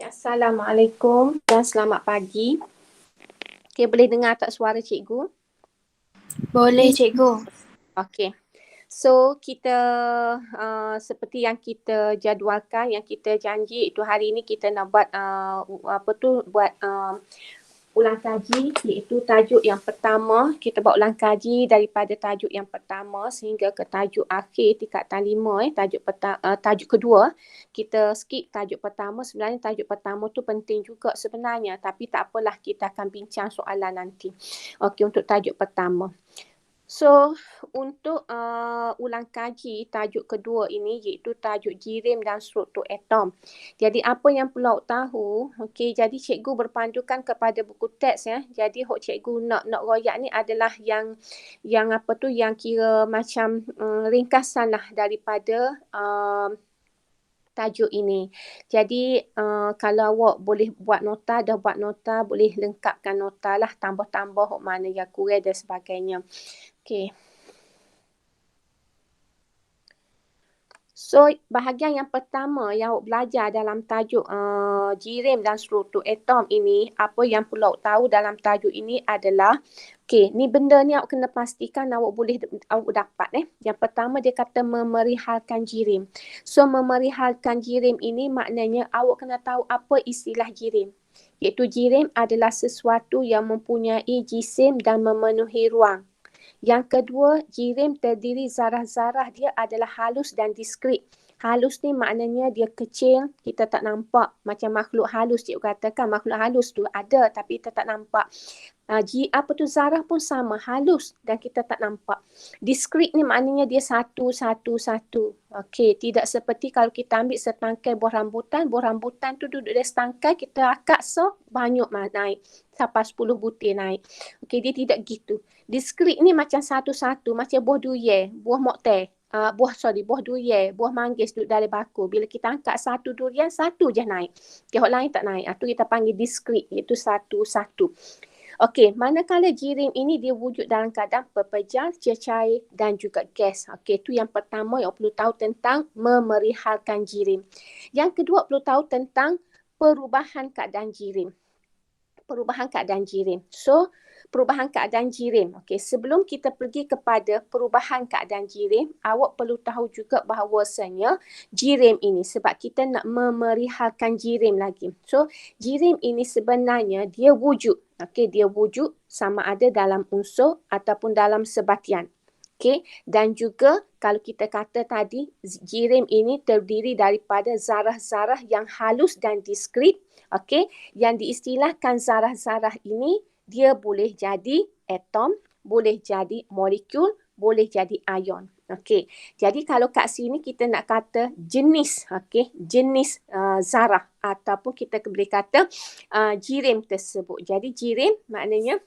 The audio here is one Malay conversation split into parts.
Assalamualaikum dan selamat pagi. Okay, boleh dengar tak suara cikgu? Boleh cikgu. Okay. So, kita seperti yang kita jadualkan, yang kita janji itu hari ini kita nak buat ulang kaji, iaitu tajuk yang pertama. Kita buat ulang kaji daripada tajuk yang pertama sehingga ke tajuk akhir tingkatan 5. Tajuk kedua, kita skip tajuk pertama. Sebenarnya tajuk pertama tu penting juga sebenarnya, tapi tak apalah, kita akan bincang soalan nanti. Okey, untuk tajuk pertama. So, untuk ulang kaji tajuk kedua ini iaitu tajuk jirim dan struktur atom. Jadi apa yang perlu awak tahu, okey, jadi cikgu berpandukan kepada buku teks ya. Jadi hok cikgu nak royak ni adalah yang kira macam ringkasan lah daripada tajuk ini. Jadi kalau awak boleh buat nota, dah buat nota, boleh lengkapkan nota lah, tambah-tambah hok mana yang kurang dan sebagainya. Okay. So, bahagian yang pertama yang awak belajar dalam tajuk jirim dan struktur atom ini, apa yang perlu awak tahu dalam tajuk ini adalah, okay, ni benda ni awak kena pastikan awak dapat. Yang pertama dia kata memerihalkan jirim. So, memerihalkan jirim ini maknanya awak kena tahu apa istilah jirim. Iaitu jirim adalah sesuatu yang mempunyai jisim dan memenuhi ruang. Yang kedua, jirim terdiri zarah-zarah dia adalah halus dan diskret. Halus ni maknanya dia kecil, kita tak nampak. Macam makhluk halus, cikgu katakan makhluk halus tu ada tapi kita tak nampak. Zarah pun sama, halus dan kita tak nampak. Diskret ni maknanya dia satu. Okey, tidak seperti kalau kita ambil setangkai buah rambutan tu duduk di setangkai, kita akak banyak naik. Sampai 10 butir naik. Okey, dia tidak gitu. Diskret ni macam satu-satu, macam buah durian, buah moktai. Buah durian, buah manggis duduk dalam bakul. Bila kita angkat satu durian, satu je naik. Okay, yang lain tak naik. Itu kita panggil diskret, iaitu satu-satu. Okey, manakala jirim ini dia wujud dalam keadaan pepejal, cecair dan juga gas. Okey, itu yang pertama yang perlu tahu tentang memerihalkan jirim. Yang kedua perlu tahu tentang perubahan keadaan jirim. So, perubahan keadaan jirim. Okey, sebelum kita pergi kepada perubahan keadaan jirim, awak perlu tahu juga bahawasanya jirim ini, sebab kita nak memerihalkan jirim lagi. So, jirim ini sebenarnya dia wujud. Okey, dia wujud sama ada dalam unsur ataupun dalam sebatian. Okey, dan juga kalau kita kata tadi, jirim ini terdiri daripada zarah-zarah yang halus dan diskret. Okey, yang diistilahkan zarah-zarah ini, dia boleh jadi atom, boleh jadi molekul, boleh jadi ion. Okey, jadi kalau kat sini kita nak kata jenis, okey, jenis zarah ataupun kita boleh kata jirim tersebut. Jadi jirim maknanya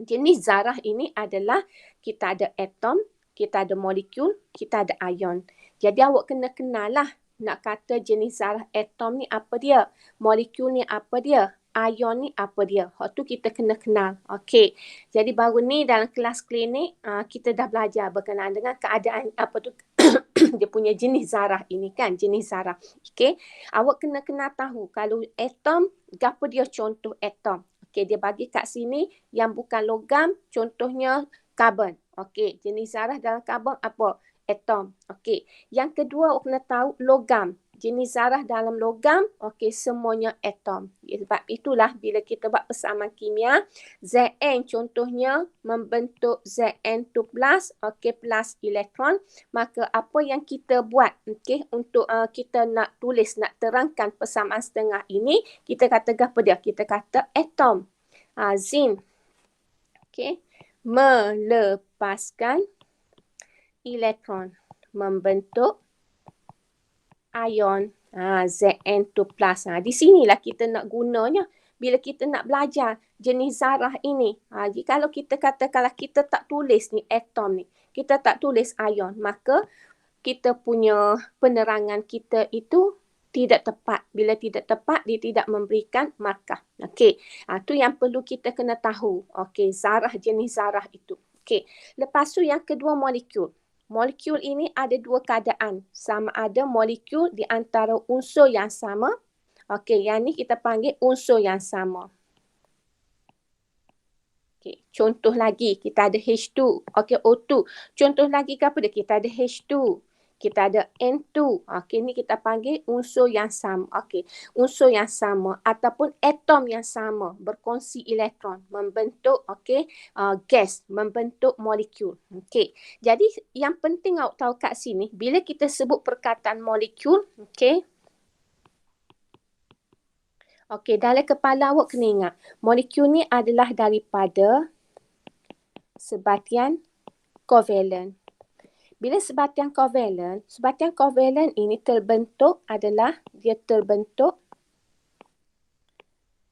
jenis zarah ini adalah kita ada atom, kita ada molekul, kita ada ion. Jadi awak kena kenal lah nak kata jenis zarah atom ni apa dia, molekul ni apa dia, ion ni apa dia. Hak tu kita kena kenal. Okey. Jadi baru ni dalam kelas klinik kita dah belajar berkenaan dengan keadaan apa tu dia punya jenis zarah ini kan, jenis zarah. Okey. Awak kena kenal tahu kalau atom, apa dia contoh atom. Okey, dia bagi kat sini yang bukan logam, contohnya karbon. Okey, jenis zarah dalam karbon apa? Atom. Okey. Yang kedua, awak kena tahu logam. Jenis zarah dalam logam, okey, semuanya atom. Sebab itulah bila kita buat persamaan kimia, Zn contohnya membentuk Zn2+, okey, plus elektron. Maka apa yang kita buat, okey, untuk kita nak tulis, nak terangkan persamaan setengah ini, kita kata apa dia? Kita kata atom. Zin, okey, melepaskan elektron, membentuk ion Zn2+. Di sinilah kita nak gunanya bila kita nak belajar jenis zarah ini. Jadi kalau kita katakanlah kita tak tulis ni atom ni, kita tak tulis ion, maka kita punya penerangan kita itu tidak tepat. Bila tidak tepat, dia tidak memberikan markah. Okey, itu yang perlu kita kena tahu. Okey, zarah, jenis zarah itu. Okey, lepas tu yang kedua molekul. Molekul ini ada dua keadaan. Sama ada molekul di antara unsur yang sama Okey, yang ni kita panggil unsur yang sama. Okey, contoh lagi kita ada H2. Okey, O2. Contoh lagi ke apa dia? Kita ada H2. Kita ada N2. Okey, ni kita panggil unsur yang sama. Okey, unsur yang sama ataupun atom yang sama berkongsi elektron membentuk gas, membentuk molekul. Okey. Jadi yang penting awak tahu kat sini bila kita sebut perkataan molekul, okey. Okey, dalam kepala awak kena ingat, molekul ni adalah daripada sebatian kovalen. Bila sebatian kovalen ini terbentuk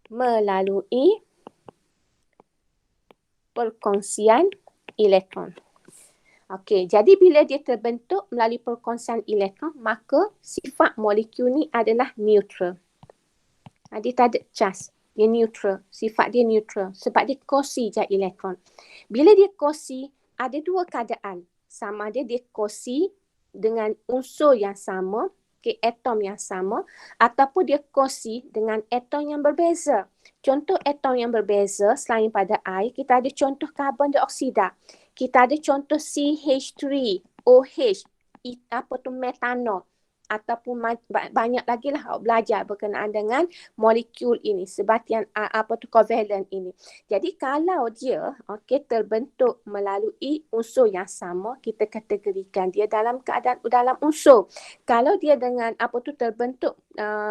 melalui perkongsian elektron. Okey, jadi bila dia terbentuk melalui perkongsian elektron, maka sifat molekul ni adalah neutral. Dia tak ada charge. Dia neutral. Sifat dia neutral. Sebab dia kongsi je elektron. Bila dia kongsi, ada dua keadaan. Sama ada dia kongsi dengan unsur yang sama, atom yang sama, ataupun dia kongsi dengan atom yang berbeza. Contoh atom yang berbeza selain pada air, kita ada contoh karbon dioksida. Kita ada contoh CH3, OH, metanol. Ataupun banyak lagi lah awak belajar berkenaan dengan molekul ini, sebatian kovalen ini. Jadi kalau dia terbentuk melalui unsur yang sama, kita kategorikan dia dalam keadaan dalam unsur. Kalau dia dengan terbentuk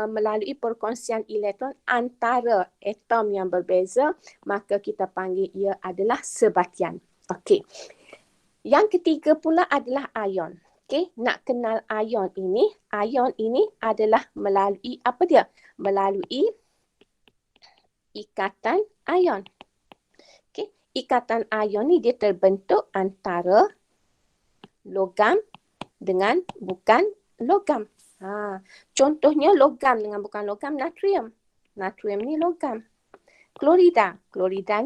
melalui perkongsian elektron antara atom yang berbeza, maka kita panggil ia adalah sebatian. Okey. Yang ketiga pula adalah ion. Okey, nak kenal ion ini adalah melalui apa dia? Melalui ikatan ion. Okey, ikatan ion ni dia terbentuk antara logam dengan bukan logam. Contohnya logam dengan bukan logam, natrium. Natrium ni logam. Klorida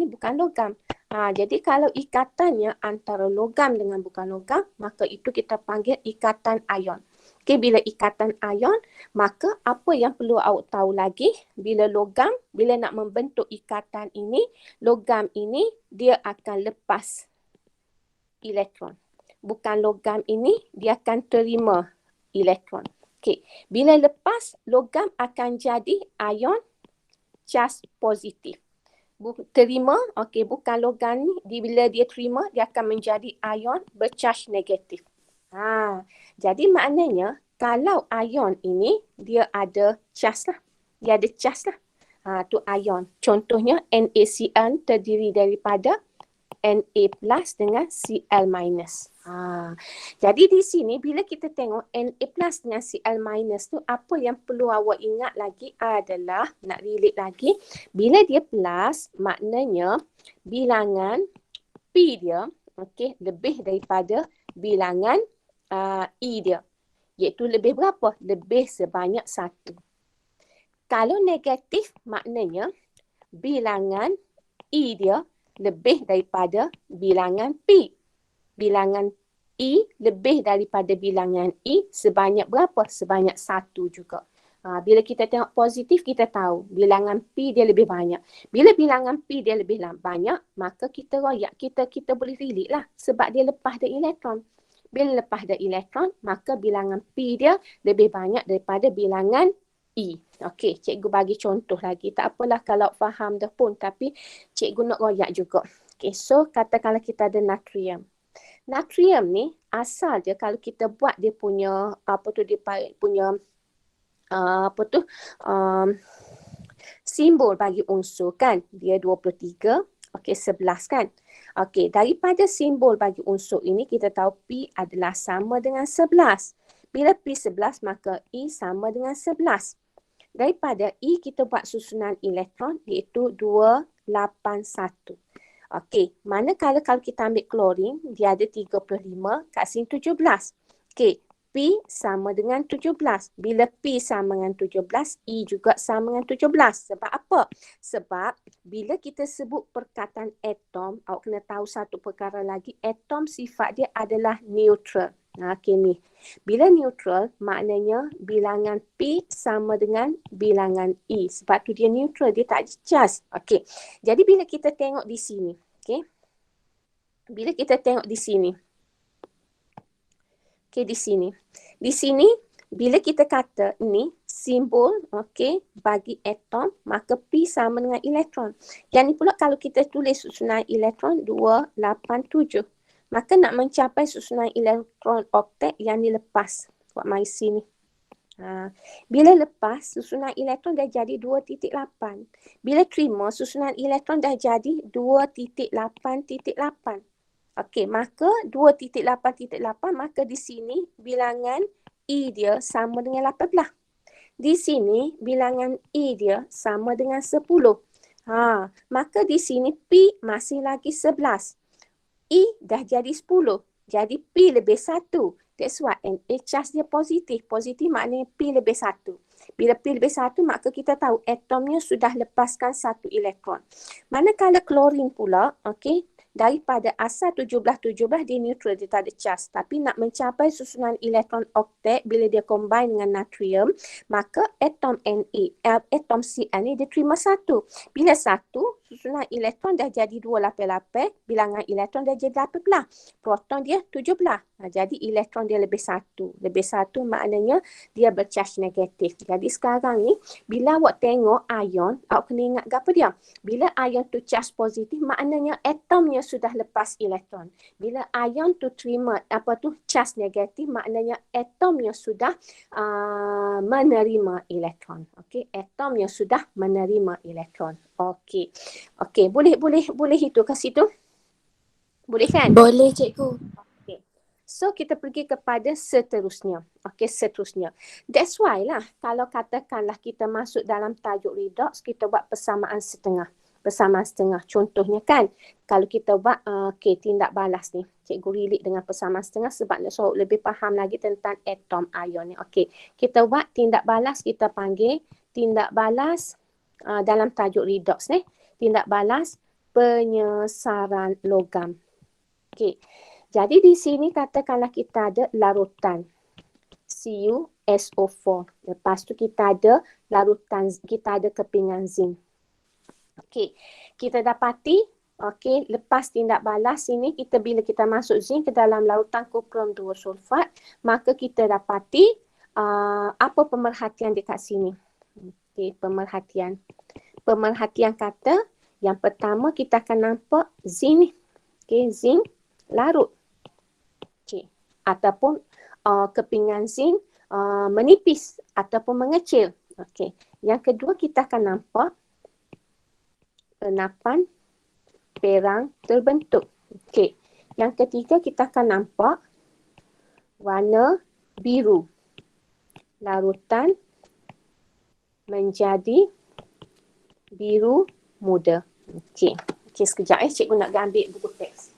ni bukan logam. Jadi kalau ikatannya antara logam dengan bukan logam, maka itu kita panggil ikatan ion. Okey, bila ikatan ion, maka apa yang perlu awak tahu lagi, bila nak membentuk ikatan ini, logam ini dia akan lepas elektron. Bukan logam ini dia akan terima elektron. Okey, bila lepas, logam akan jadi ion charge positif. Bukan logam ni, bila dia terima, dia akan menjadi ion bercharge negatif. Jadi maknanya, kalau ion ini, dia ada charge lah. Dia ada charge lah. Tu ion. Contohnya, NaCl terdiri daripada Na plus dengan Cl minus. Jadi di sini bila kita tengok Na plus dengan Cl minus tu, apa yang perlu awak ingat lagi adalah, nak relate lagi, bila dia plus, maknanya bilangan P dia lebih daripada bilangan E dia. Iaitu lebih berapa? Lebih sebanyak 1. Kalau negatif, maknanya bilangan E dia lebih daripada bilangan P. Bilangan E lebih daripada bilangan E sebanyak berapa? Sebanyak 1 juga. Bila kita tengok positif, kita tahu bilangan P dia lebih banyak. Bila bilangan P dia lebih banyak, maka kita royak, kita boleh relate lah. Sebab dia lepas dari elektron. Bila lepas dari elektron, maka bilangan P dia lebih banyak daripada bilangan E. Okey, cikgu bagi contoh lagi. Tak apalah kalau faham dah pun, tapi cikgu nak royak juga. Okey, so katakanlah kita ada natrium. Natrium ni asal dia kalau kita buat dia punya simbol bagi unsur kan. Dia 23, 11 kan. Okey, daripada simbol bagi unsur ini kita tahu P adalah sama dengan 11. Bila P 11 maka E sama dengan 11. Daripada E kita buat susunan elektron iaitu 281. Okey, manakala kalau kita ambil klorin, dia ada 35, kat sini 17. Okey, P sama dengan 17. Bila P sama dengan 17, E juga sama dengan 17. Sebab apa? Sebab bila kita sebut perkataan atom, awak kena tahu satu perkara lagi, atom sifat dia adalah neutral. Okey ni. Bila neutral maknanya bilangan P sama dengan bilangan E. Sebab tu dia neutral, dia tak ada charge. Okey. Jadi bila kita tengok di sini, okey. Bila kita tengok di sini. Okey, di sini. Di sini bila kita kata ni simbol okey bagi atom, maka P sama dengan elektron. Yang ni pula kalau kita tulis susunan elektron 287. Maka nak mencapai susunan elektron oktet yang dilepas. Buat mari sini. Bila lepas susunan elektron dah jadi 2.8. Bila terima susunan elektron dah jadi 2.8.8. Okey, maka 2.8.8 maka di sini bilangan E dia sama dengan 18. Di sini bilangan E dia sama dengan 10. Maka di sini P masih lagi 11. E dah jadi 10. Jadi P lebih 1. That's why Na charge dia positif. Positif maknanya P lebih 1. Bila P lebih 1 maka kita tahu atomnya sudah lepaskan 1 elektron. Manakala klorin pula, okey, daripada asal 17 dia neutral, dia tak ada charge. Tapi nak mencapai susunan elektron oktet bila dia combine dengan natrium, maka atom atom Cl ni dia terima 1. Bila 1, susunan elektron dah jadi 2 lapis-lapis, bilangan elektron dah jadi 18. Proton dia 17. Jadi elektron dia lebih 1. Lebih 1 maknanya dia bercharge negatif. Jadi sekarang ni, bila awak tengok ion, awak kena ingat apa dia? Bila ion tu charge positif, maknanya atomnya sudah lepas elektron. Bila ion tu terima charge negatif, maknanya atomnya sudah menerima elektron. Okey, atomnya sudah menerima elektron. Okey. Okey, boleh itu kat situ? Boleh kan? Boleh cikgu. Okey. So kita pergi kepada seterusnya. Okey, seterusnya. That's why lah kalau katakanlah kita masuk dalam tajuk redox, kita buat persamaan setengah. Persamaan setengah. Contohnya kan, kalau kita buat tindak balas ni. Cikgu relate dengan persamaan setengah sebab nak suruh lebih faham lagi tentang atom ion ni. Okey, kita buat tindak balas, kita panggil tindak balas dalam tajuk redox ni. Tindak balas penyesaran logam. Okey. Jadi di sini katakanlah kita ada larutan CuSO4. Lepas tu kita ada larutan, kita ada kepingan zinc. Okey, kita dapati, okey, lepas tindak balas ini bila kita masuk zinc ke dalam larutan kuprum 2 sulfat, maka kita dapati apa pemerhatian dekat sini. Okey, pemerhatian. Pemerhatian kata yang pertama kita akan nampak zinc ni. Okey, zinc larut. Okey, ataupun kepingan zinc menipis ataupun mengecil. Okey, yang kedua kita akan nampak enapan perang terbentuk. Okey. Yang ketiga kita akan nampak warna biru. Larutan menjadi biru muda. Okey. Okey, sekejap cikgu nak ambil buku teks.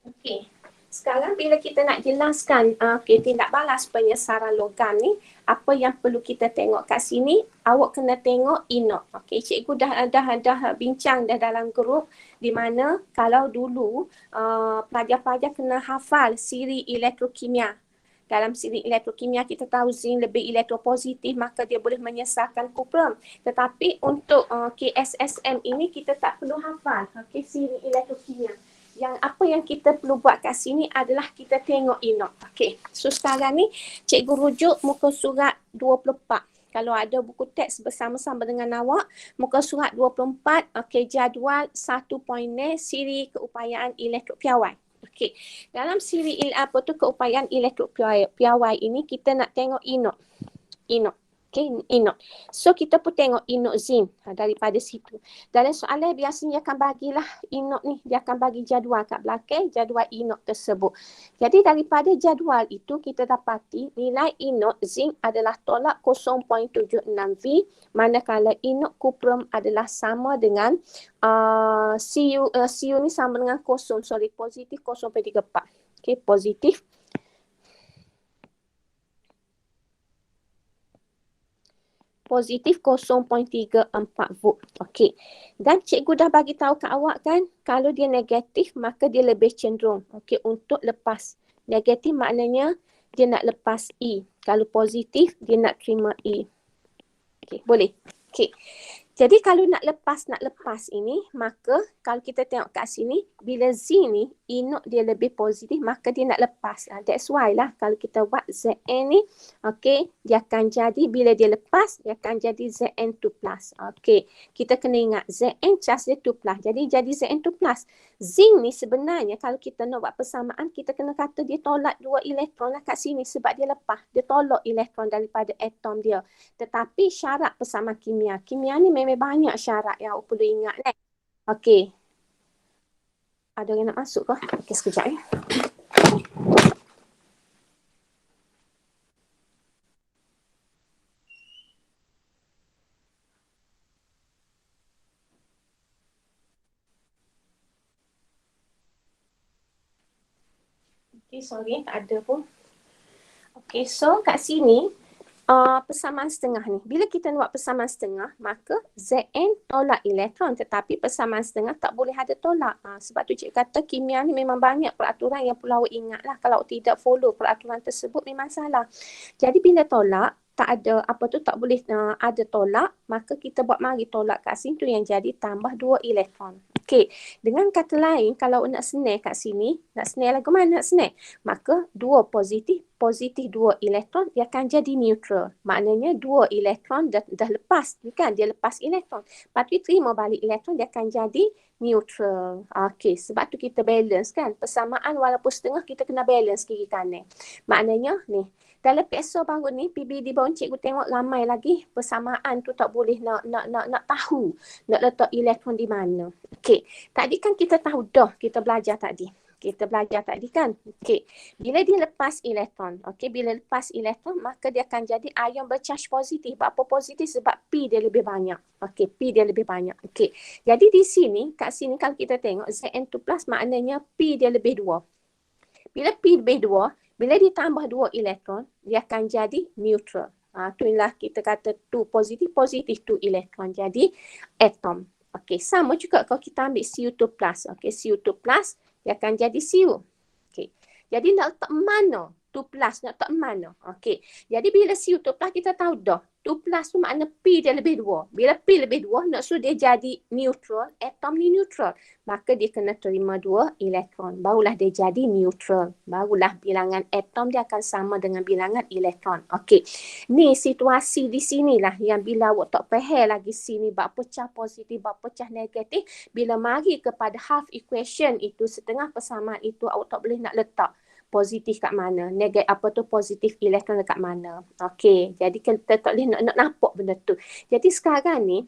Okey. Sekarang bila kita nak jelaskan tindak balas penyesaran logam ni, apa yang perlu kita tengok kat sini, awak kena tengok inok. Okey, cikgu dah bincang dah dalam grup di mana kalau dulu pelajar-pelajar kena hafal siri elektrokimia. Dalam siri elektrokimia kita tahu zinc lebih elektropositif, maka dia boleh menyesarkan kuprum. Tetapi untuk KSSM ini kita tak perlu hafal siri elektrokimia. Apa yang kita perlu buat kat sini adalah kita tengok inok. Okey. So sekarang ni cikgu rujuk muka surat 24. Kalau ada buku teks bersama-sama dengan awak, muka surat 24, okey, jadual 1.0 siri keupayaan elektropiawai. Okey. Dalam siri keupayaan elektropiawai ini kita nak tengok inok. Inok. Okay, inok. So kita pun tengok inok zinc daripada situ. Dalam soalan biasanya akan bagilah inok ni. Dia akan bagi jadual kat belakang, jadual inok tersebut. Jadi daripada jadual itu kita dapati nilai inok zinc adalah tolak 0.76V, manakala inok kuprum adalah sama dengan Cu ni sama dengan positif 0.34. Okay, positif positif 0.34 volt. Okey. Dan cikgu dah bagi tahu kat awak kan, kalau dia negatif maka dia lebih cenderung okey untuk lepas. Negatif maknanya dia nak lepas E. Kalau positif dia nak terima E. Okey, boleh. Okey. Jadi kalau nak lepas ini, maka kalau kita tengok kat sini, bila Z ni, inok dia lebih positif, maka dia nak lepas. That's why lah kalau kita buat Zn ni, okay, dia akan jadi, bila dia lepas, dia akan jadi Zn2+. Okay, kita kena ingat, Zn charge dia 2+. Jadi Zn2+. Zinc ni sebenarnya kalau kita nak buat persamaan, kita kena kata dia tolak 2 elektron lah kat sini sebab dia lepas. Dia tolak elektron daripada atom dia. Tetapi syarat persamaan kimia. Kimia ni memang banyak syarat yang awak perlu ingat. Okey. Ada orang nak masuk ke? Okey, sekejap ya. Okey, sorry. Tak ada pun. Okey, so kat sini, persamaan setengah ni. Bila kita buat persamaan setengah, maka Zn tolak elektron tetapi persamaan setengah tak boleh ada tolak. Sebab tu cikgu kata kimia ni memang banyak peraturan yang perlu awak ingat lah. Kalau awak tidak follow peraturan tersebut memang salah. Jadi bila tolak, tak ada tak boleh ada tolak, maka kita buat mari tolak kat sini tu yang jadi tambah 2 elektron. Okey, dengan kata lain kalau nak senang kat sini, nak senang lagu mana nak senang? Maka 2 positif 2 elektron dia akan jadi neutral. Maknanya 2 elektron dah lepas, kan? Dia lepas elektron. Lepas tu terima balik elektron dia akan jadi neutral. Okey, sebab tu kita balance kan. Persamaan walaupun setengah kita kena balance kiri kanan. Maknanya ni dalam PSO baru ni, PBD baru cikgu tengok ramai lagi persamaan tu tak boleh nak tahu, nak letak elektron di mana. Okey, tadi kan kita tahu dah, kita belajar tadi. Kan. Okey, bila dia lepas elektron, okey, bila lepas elektron maka dia akan jadi ion bercharge positif. Apa positif? Sebab P dia lebih banyak. Okey, P dia lebih banyak. Okey. Jadi di sini, kat sini kalau kita tengok Zn2+ maknanya P dia lebih 2. Bila P lebih 2, bila ditambah 2 elektron, dia akan jadi neutral. Itulah kita kata 2 positif 2 elektron. Jadi atom. Okey, sama juga kalau kita ambil Cu2+. Okey, Cu2+, dia akan jadi Cu. Okey. Jadi nak letak mana? 2+, nak letak mana? Okey. Jadi bila Cu2+, kita tahu dah. 2+ tu makna P dia lebih 2. Bila P lebih 2, nak suruh dia jadi neutral, atom ni neutral. Maka dia kena terima 2 elektron. Barulah dia jadi neutral. Barulah bilangan atom dia akan sama dengan bilangan elektron. Okey. Ni situasi di sinilah yang bila awak tak faham lagi sini bab pecah positif, bab pecah negatif, bila mari kepada half equation itu, setengah persamaan itu, awak tak boleh nak letak positif kat mana, positif elektron dekat mana. Okey, jadi kita tak boleh nak nampak benda tu. Jadi sekarang ni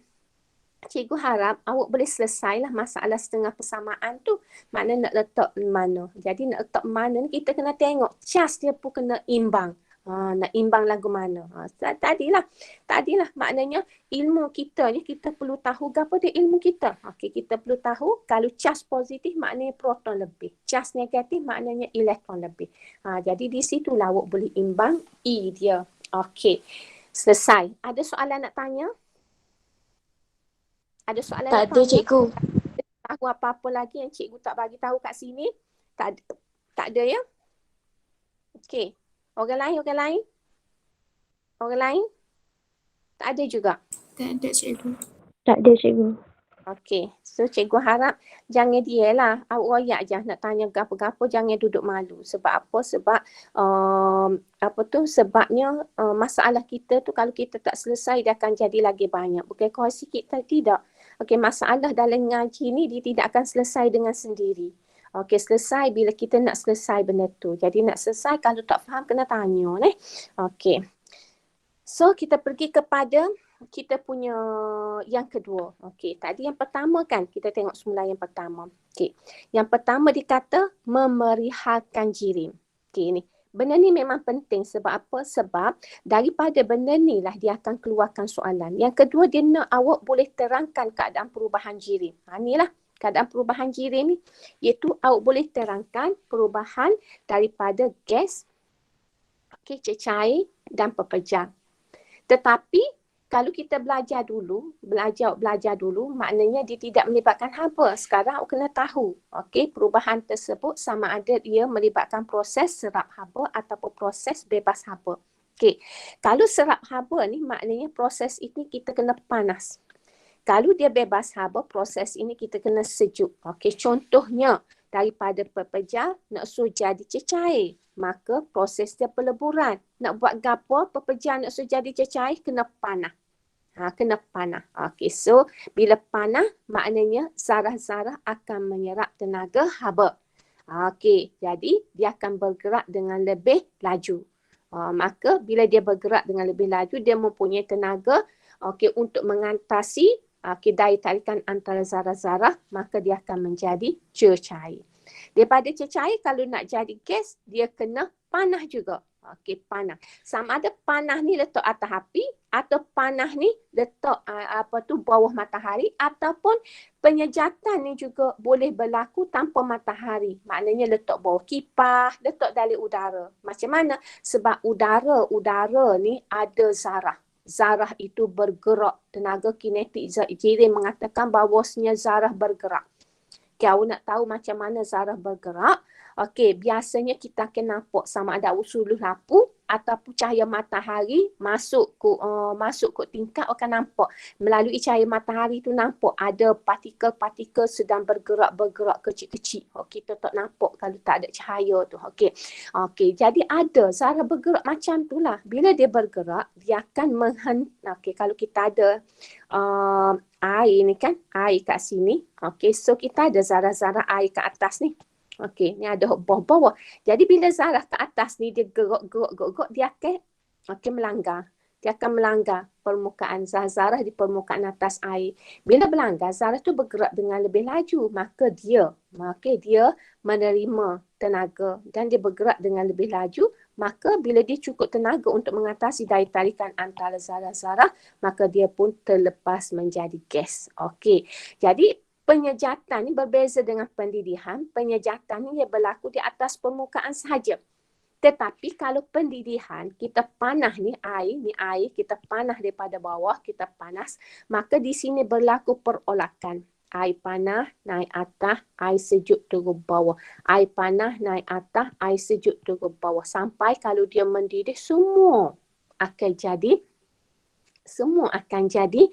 cikgu harap awak boleh selesailah masalah setengah persamaan tu. Mana nak letak mana. Jadi nak letak mana ni kita kena tengok charge dia pun kena imbang. Nak imbang lagu mana. Tadilah maknanya ilmu kita ni kita perlu tahu apa dia ilmu kita. Okey, kita perlu tahu kalau charge positif maknanya proton lebih. Charge negatif maknanya elektron lebih. Jadi di situlah awak boleh imbang E dia. Okey. Selesai. Ada soalan nak tanya? Ada soalan Tak nak ada, tanya? cikgu. Tahu apa-apa lagi yang cikgu tak bagi tahu kat sini? Tak ada ya? Okey. Orang lain? Orang lain? Tak ada juga? Tak ada, cikgu. Tak ada, cikgu. Okey. So cikgu harap jangan dia lah. Awak royak je nak tanya gapo-gapo, jangan duduk malu. Sebab apa? Sebab sebabnya masalah kita tu kalau kita tak selesai dia akan jadi lagi banyak. Bukan kongsi kita tidak. Okey, masalah dalam ngaji ni dia tidak akan selesai dengan sendiri. Okey, selesai bila kita nak selesai benda tu. Jadi nak selesai kalau tak faham kena tanya. Okey. So kita pergi kepada kita punya yang kedua. Okey, tadi yang pertama kan kita tengok semula yang pertama. Okey. Yang pertama dikata memerihalkan jirim. Okey ni. Benda ni memang penting sebab apa? Sebab daripada benda ni lah dia akan keluarkan soalan. Yang kedua dia nak awak boleh terangkan keadaan perubahan jirim. Inilah keadaan perubahan jirim ni. Iaitu awak boleh terangkan perubahan daripada gas, cecair dan pepejal. Tetapi kalau kita belajar dulu, maknanya dia tidak melibatkan haba. Sekarang awak kena tahu, okey, perubahan tersebut sama ada dia melibatkan proses serap haba ataupun proses bebas haba. Okey, kalau serap haba ni maknanya proses ini kita kena panas. Kalau dia bebas haba, proses ini kita kena sejuk. Okey, contohnya daripada pepejal nak suruh jadi cecair, maka proses dia peleburan. Nak buat gapo, pepejal nak suruh jadi cecair kena panah. Kena panah. Okey, so bila panah maknanya zarah-zarah akan menyerap tenaga haba. Okey, jadi dia akan bergerak dengan lebih laju. Maka bila dia bergerak dengan lebih laju, dia mempunyai tenaga untuk mengatasi daya tarikan antara zarah-zarah, maka dia akan menjadi cecair. Daripada cecair kalau nak jadi gas, dia kena panah juga. Okey, panah. Sama ada panah ni letak atas api atau panah ni letak bawah matahari, ataupun penyejatan ni juga boleh berlaku tanpa matahari. Maknanya letak bawah kipas, letak dalam udara. Macam mana? Sebab udara ni ada zarah. Zarah itu bergerak. Tenaga kinetik jirim mengatakan bahawasanya zarah bergerak. Kau nak tahu macam mana zarah bergerak? Okey, biasanya kita akan nampak sama ada suluh lampu ataupun cahaya matahari masuk ke tingkap, akan nampak melalui cahaya matahari tu nampak ada partikel-partikel sedang bergerak kecil-kecil. Kita tak nampak kalau tak ada cahaya tu. Okey, jadi ada zarah bergerak macam itulah. Bila dia bergerak, dia akan kalau kita ada air ni kan, air kat sini. Okey, so kita ada zarah-zarah air kat atas ni. Okey, ni ada bawah-bawah. Jadi bila zarah ke atas ni dia gerak, dia akan melanggar. Dia akan melanggar permukaan zarah di permukaan atas air. Bila melanggar, zarah tu bergerak dengan lebih laju, maka dia menerima tenaga dan dia bergerak dengan lebih laju, maka bila dia cukup tenaga untuk mengatasi daya tarikan antara zarah-zarah, maka dia pun terlepas menjadi gas. Okey. Jadi penyejatan ni berbeza dengan pendidihan. Penyejatan ni dia berlaku di atas permukaan sahaja. Tetapi kalau pendidihan, kita panah ni air, kita panah daripada bawah, kita panas, maka di sini berlaku perolakan. Air panah naik atas, air sejuk turun bawah. Air panah naik atas, air sejuk turun bawah. Sampai kalau dia mendidih, semua akan jadi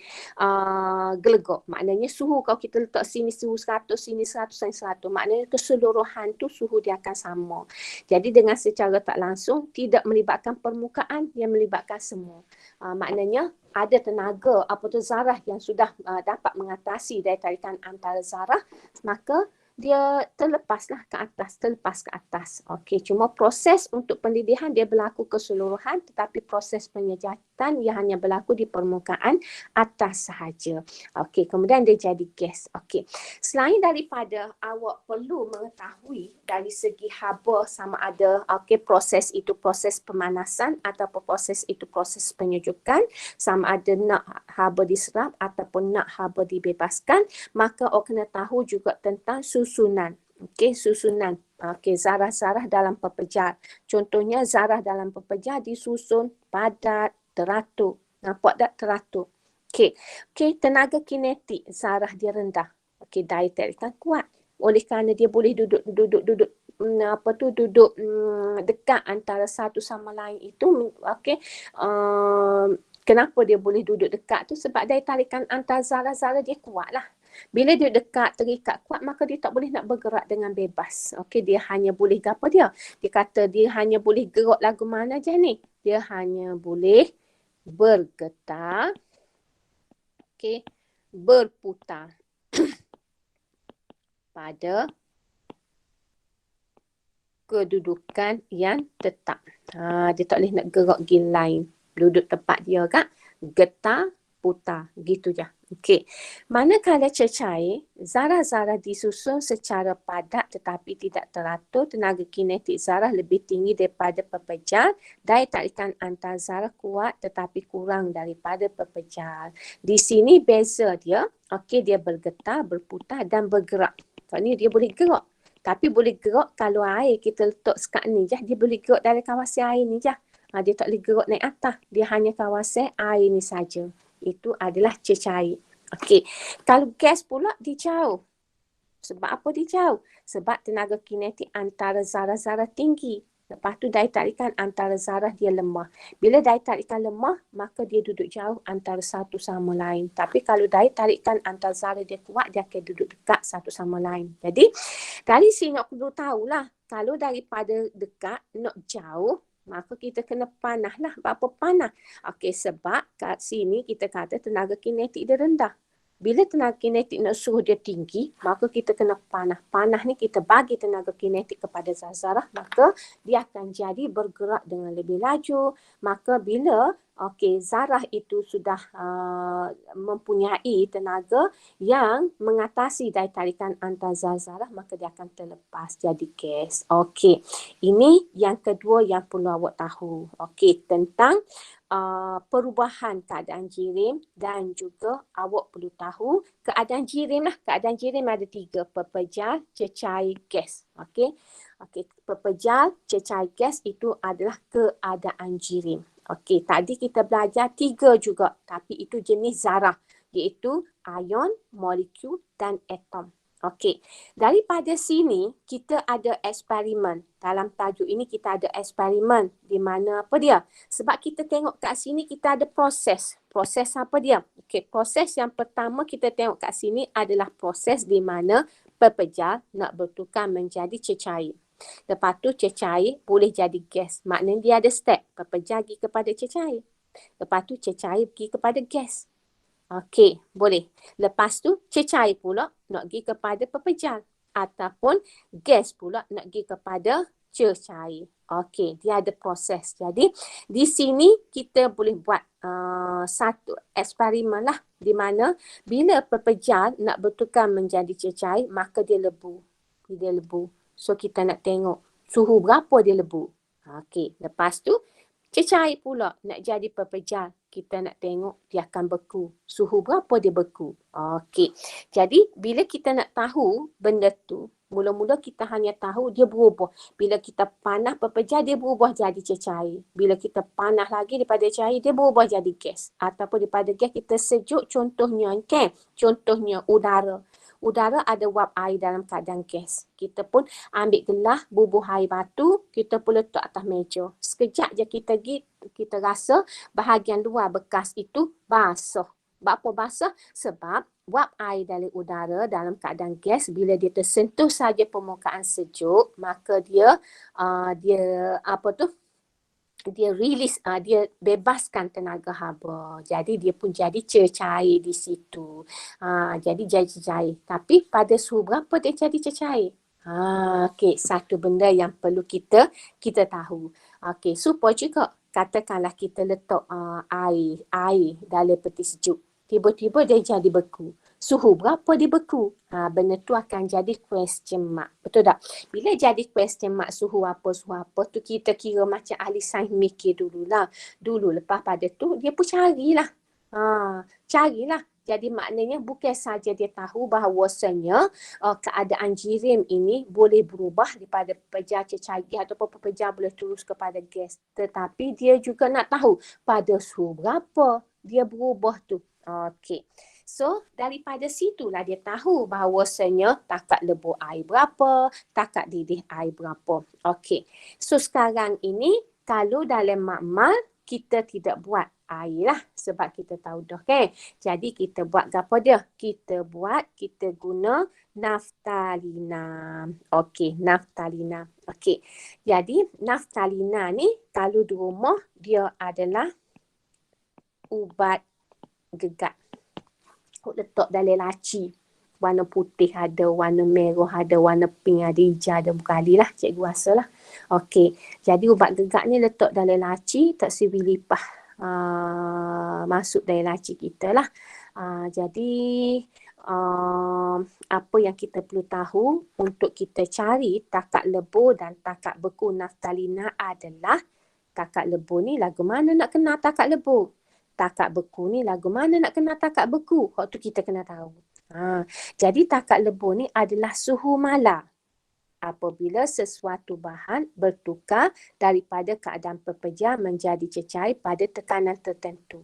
gelegok. Maknanya suhu kalau kita letak sini suhu 100, sini 100, sini 100. Maknanya keseluruhan tu suhu dia akan sama. Jadi dengan secara tak langsung tidak melibatkan permukaan, yang melibatkan semua. Maknanya ada tenaga zarah yang sudah dapat mengatasi daya tarikan antara zarah, maka dia terlepas ke atas. Okey, cuma proses untuk pendidihan dia berlaku keseluruhan, tetapi proses penyejatan ia hanya berlaku di permukaan atas sahaja. Okey, kemudian dia jadi gas. Okey. Selain daripada awak perlu mengetahui dari segi haba sama ada proses itu proses pemanasan ataupun proses itu proses penyejukan, sama ada nak haba diserap ataupun nak haba dibebaskan, maka awak kena tahu juga tentang susunan. Okey, susunan. Okey, zarah-zarah dalam pepejal. Contohnya zarah dalam pepejal disusun padat, teratur. Nampak tak teratur? Okey, tenaga kinetik zarah dia rendah. Okey, daya tarikan kuat. Oleh kerana dia boleh duduk dekat antara satu sama lain itu. Okey, kenapa dia boleh duduk dekat tu? Sebab daya tarikan antara zarah-zarah dia kuat lah. Bila dia dekat, terikat kuat, maka dia tak boleh nak bergerak dengan bebas. Okey, dia hanya boleh apa dia? Dia kata dia hanya boleh gerak lagu mana je ni? Dia hanya boleh bergetar, berputar pada kedudukan yang tetap. Dia tak boleh nak gerak pergi lain. Duduk tempat dia kak. Getar, putar. Gitu je. Okey. Manakala cecair, zarah-zarah disusun secara padat tetapi tidak teratur, tenaga kinetik zarah lebih tinggi daripada pepejar. Daya tarikan antar zarah kuat tetapi kurang daripada pepejar. Di sini beza dia, okey, dia bergetar, berputar dan bergerak. Kalau ni dia boleh gerak. Tapi boleh gerak kalau air kita letak sekat ni je, dia boleh gerak dalam kawasan air ni je. Dia tak boleh gerak naik atas. Dia hanya kawasan air ni saja. Itu adalah cecair. Okey. Kalau gas pula dia jauh. Sebab apa dia jauh? Sebab tenaga kinetik antara zarah-zarah tinggi. Lepas tu daya tarikan antara zarah dia lemah. Bila daya tarikan lemah, maka dia duduk jauh antara satu sama lain. Tapi kalau daya tarikan antara zarah dia kuat, dia akan duduk dekat satu sama lain. Jadi, dari sini nak perlu tahulah, kalau daripada dekat nak jauh, maka kita kena panah lah. Apa panah? Okey, sebab kat sini kita kata tenaga kinetik dia rendah. Bila tenaga kinetik nak suruh dia tinggi, maka kita kena panah. Panah ni kita bagi tenaga kinetik kepada zarah, maka dia akan jadi bergerak dengan lebih laju. Maka bila zarah itu sudah mempunyai tenaga yang mengatasi daya tarikan antar zarah, maka dia akan terlepas jadi gas. Okey, ini yang kedua yang perlu awak tahu. Okey, tentang perubahan keadaan jirim dan juga awak perlu tahu keadaan jirim lah. Keadaan jirim ada 3, pepejar, cecair, gas. Okey. Pepejar, cecair, gas itu adalah keadaan jirim. Okey, tadi kita belajar 3 juga, tapi itu jenis zarah, iaitu ion, molekul dan atom. Okey, daripada sini kita ada eksperimen. Dalam tajuk ini kita ada eksperimen di mana apa dia? Sebab kita tengok kat sini kita ada proses. Proses apa dia? Okey, proses yang pertama kita tengok kat sini adalah proses di mana pepejar nak bertukar menjadi cecair. Lepas tu cecair boleh jadi gas. Maknanya dia ada step. Pepejar pergi kepada cecair. Lepas tu cecair pergi kepada gas. Okey, boleh. Lepas tu cecair pula nak pergi kepada pepejar. Ataupun gas pula nak pergi kepada cecair. Okey, dia ada proses. Jadi di sini kita boleh buat satu eksperimen lah. Di mana bila pepejar nak bertukar menjadi cecair, maka dia lebu. Dia lebu. So kita nak tengok suhu berapa dia lebu. Okey, lepas tu cecair pula nak jadi pepejar. Kita nak tengok dia akan beku. Suhu berapa dia beku. Okey. Jadi bila kita nak tahu benda tu, mula-mula kita hanya tahu dia berubah. Bila kita panah pepejar dia berubah jadi cecair. Bila kita panah lagi daripada cair dia berubah jadi gas. Ataupun daripada gas kita sejuk, contohnya kan. Contohnya udara. Udara ada wap air dalam keadaan gas. Kita pun ambil gelas, bubuh air batu, kita pun letak atas meja. Sekejap je kita rasa bahagian luar bekas itu basah. Apa basah? Sebab wap air dari udara dalam keadaan gas, bila dia tersentuh saja permukaan sejuk, maka dia dia release, dia bebaskan tenaga haba. Jadi dia pun jadi cecair di situ. Jadi cecair. Tapi pada suhu berapa dia jadi cecair? Okey, satu benda yang perlu kita tahu. Okey, supaya juga katakanlah kita letak air dalam peti sejuk. Tiba-tiba dia jadi beku. Suhu berapa dia beku? Benda tu akan jadi question mark. Betul tak? Bila jadi question mark suhu apa tu kita kira macam ahli sains mikir dululah. Lepas pada tu dia pun carilah. Carilah. Jadi maknanya bukan saja dia tahu bahawasanya keadaan jirim ini boleh berubah daripada pepejar cecair ataupun pepejar boleh terus kepada gas. Tetapi dia juga nak tahu pada suhu berapa dia berubah tu. Okey. So, daripada situlah dia tahu bahawasanya takat lebu air berapa, takat didih air berapa. Okey. So, sekarang ini kalau dalam makmal kita tidak buat air lah sebab kita tahu dah kan. Jadi kita buat apa dia? Kita guna naftalina. Okey, naftalina. Okey. Jadi naftalina ni kalau di rumah dia adalah ubat gegat. Letak dalam laci. Warna putih ada, warna merah ada, warna pink ada, hijau ada. Berkali lah cikgu rasa lah. Okey. Jadi ubat gegat ni letak dalam laci, tak siwi lipah. masuk dari laci kita lah. Jadi apa yang kita perlu tahu untuk kita cari takat lebur dan takat beku naftalina adalah takat lebur ni lagu mana nak kenal takat lebur. Takat beku ni lagu mana nak kenal takat beku. Waktu kita kena tahu. Jadi takat lebur ni adalah suhu mala apabila sesuatu bahan bertukar daripada keadaan pepejar menjadi cecair pada tekanan tertentu.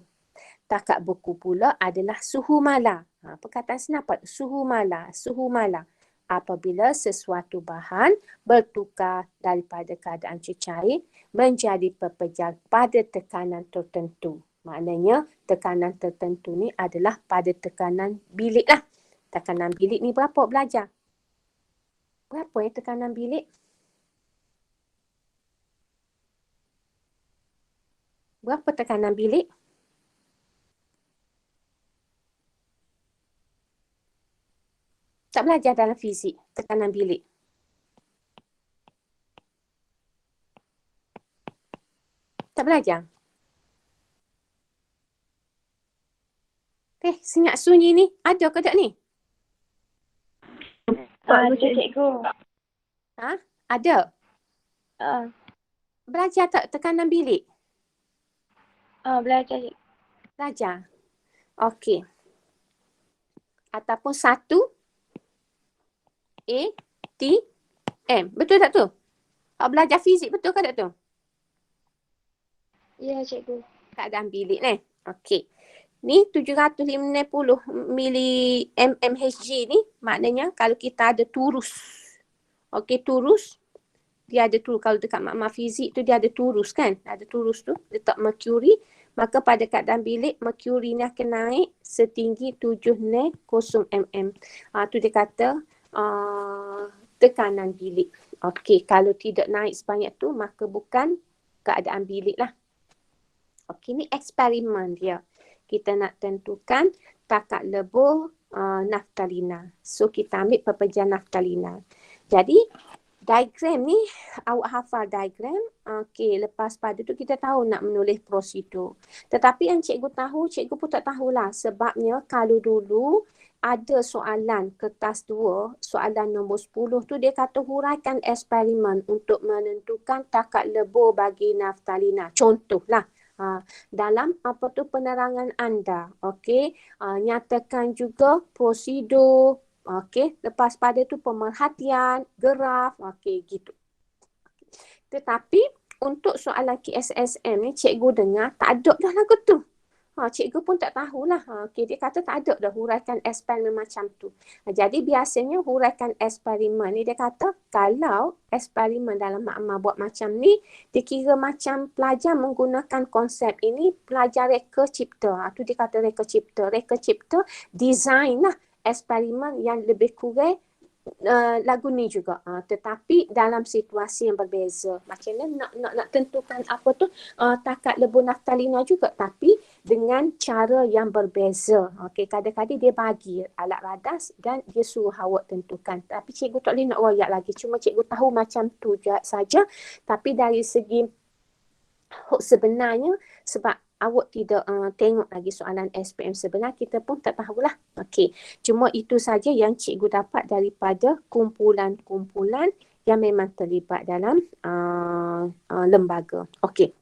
Takat beku pula adalah suhu mala. Perkataan senapat, suhu mala, suhu mala. Apabila sesuatu bahan bertukar daripada keadaan cecair menjadi pepejar pada tekanan tertentu. Maknanya tekanan tertentu ni adalah pada tekanan bilik lah. Tekanan bilik ni berapa belajar? Berapa tekanan bilik? Berapa tekanan bilik? Tak belajar dalam fizik tekanan bilik. Tak belajar? Senyap sunyi ni ada ke tak ni? Ada cikgu. Ada? Belajar tak tekanan bilik? Belajar cikgu. Belajar? Okey. Ataupun 1 ATM. Betul tak tu? Belajar fizik betul ke tak tu? Ya cikgu. Keadaan bilik ni. Okey. Ni 750 mmHg ni maknanya kalau kita ada turus. Okey, turus. Dia ada turus. Kalau dekat makna fizik tu dia ada turus kan? Ada turus tu. Letak merkuri. Maka pada keadaan bilik, merkuri ni akan naik setinggi 700 mm. Tu dia kata tekanan bilik. Okey, kalau tidak naik sebanyak tu, maka bukan keadaan bilik lah. Okey, ni eksperimen dia. Kita nak tentukan takat lebur naftalina. So, kita ambil pepejar naftalina. Jadi, diagram ni, awak hafal diagram. Okey, lepas pada tu kita tahu nak menulis prosedur. Tetapi yang cikgu tahu, cikgu pun tak tahulah. Sebabnya kalau dulu ada soalan kertas 2, soalan nombor 10 tu dia kata huraikan eksperimen untuk menentukan takat lebur bagi naftalina. Contohlah. Dalam penerangan anda, okey, nyatakan juga prosedur, okey, lepas pada tu pemerhatian, graf, okey, gitu. Tetapi untuk soalan KSSM ni cikgu dengar tak ada dah lagu tu. Cikgu pun tak tahulah. Okey, dia kata tak ada dah huraikan eksperimen macam tu. Jadi biasanya huraikan eksperimen ni dia kata kalau eksperimen dalam makna buat macam ni, dikira macam pelajar menggunakan konsep ini, pelajar reka cipta. Tu dia kata reka cipta. Reka cipta design lah eksperimen yang lebih kurang lagu ni juga. Tetapi dalam situasi yang berbeza. Macam mana nak tentukan apa tu takat lebur naftalina juga, tapi dengan cara yang berbeza. Okey, kadang-kadang dia bagi alat radas dan dia suruh awak tentukan. Tapi cikgu tak boleh nak royak lagi. Cuma cikgu tahu macam tu saja. Tapi dari segi sebenarnya sebab awak tidak tengok lagi soalan SPM sebenar, kita pun tak tahulah. Okey, cuma itu saja yang cikgu dapat daripada kumpulan-kumpulan yang memang terlibat dalam lembaga. Okey.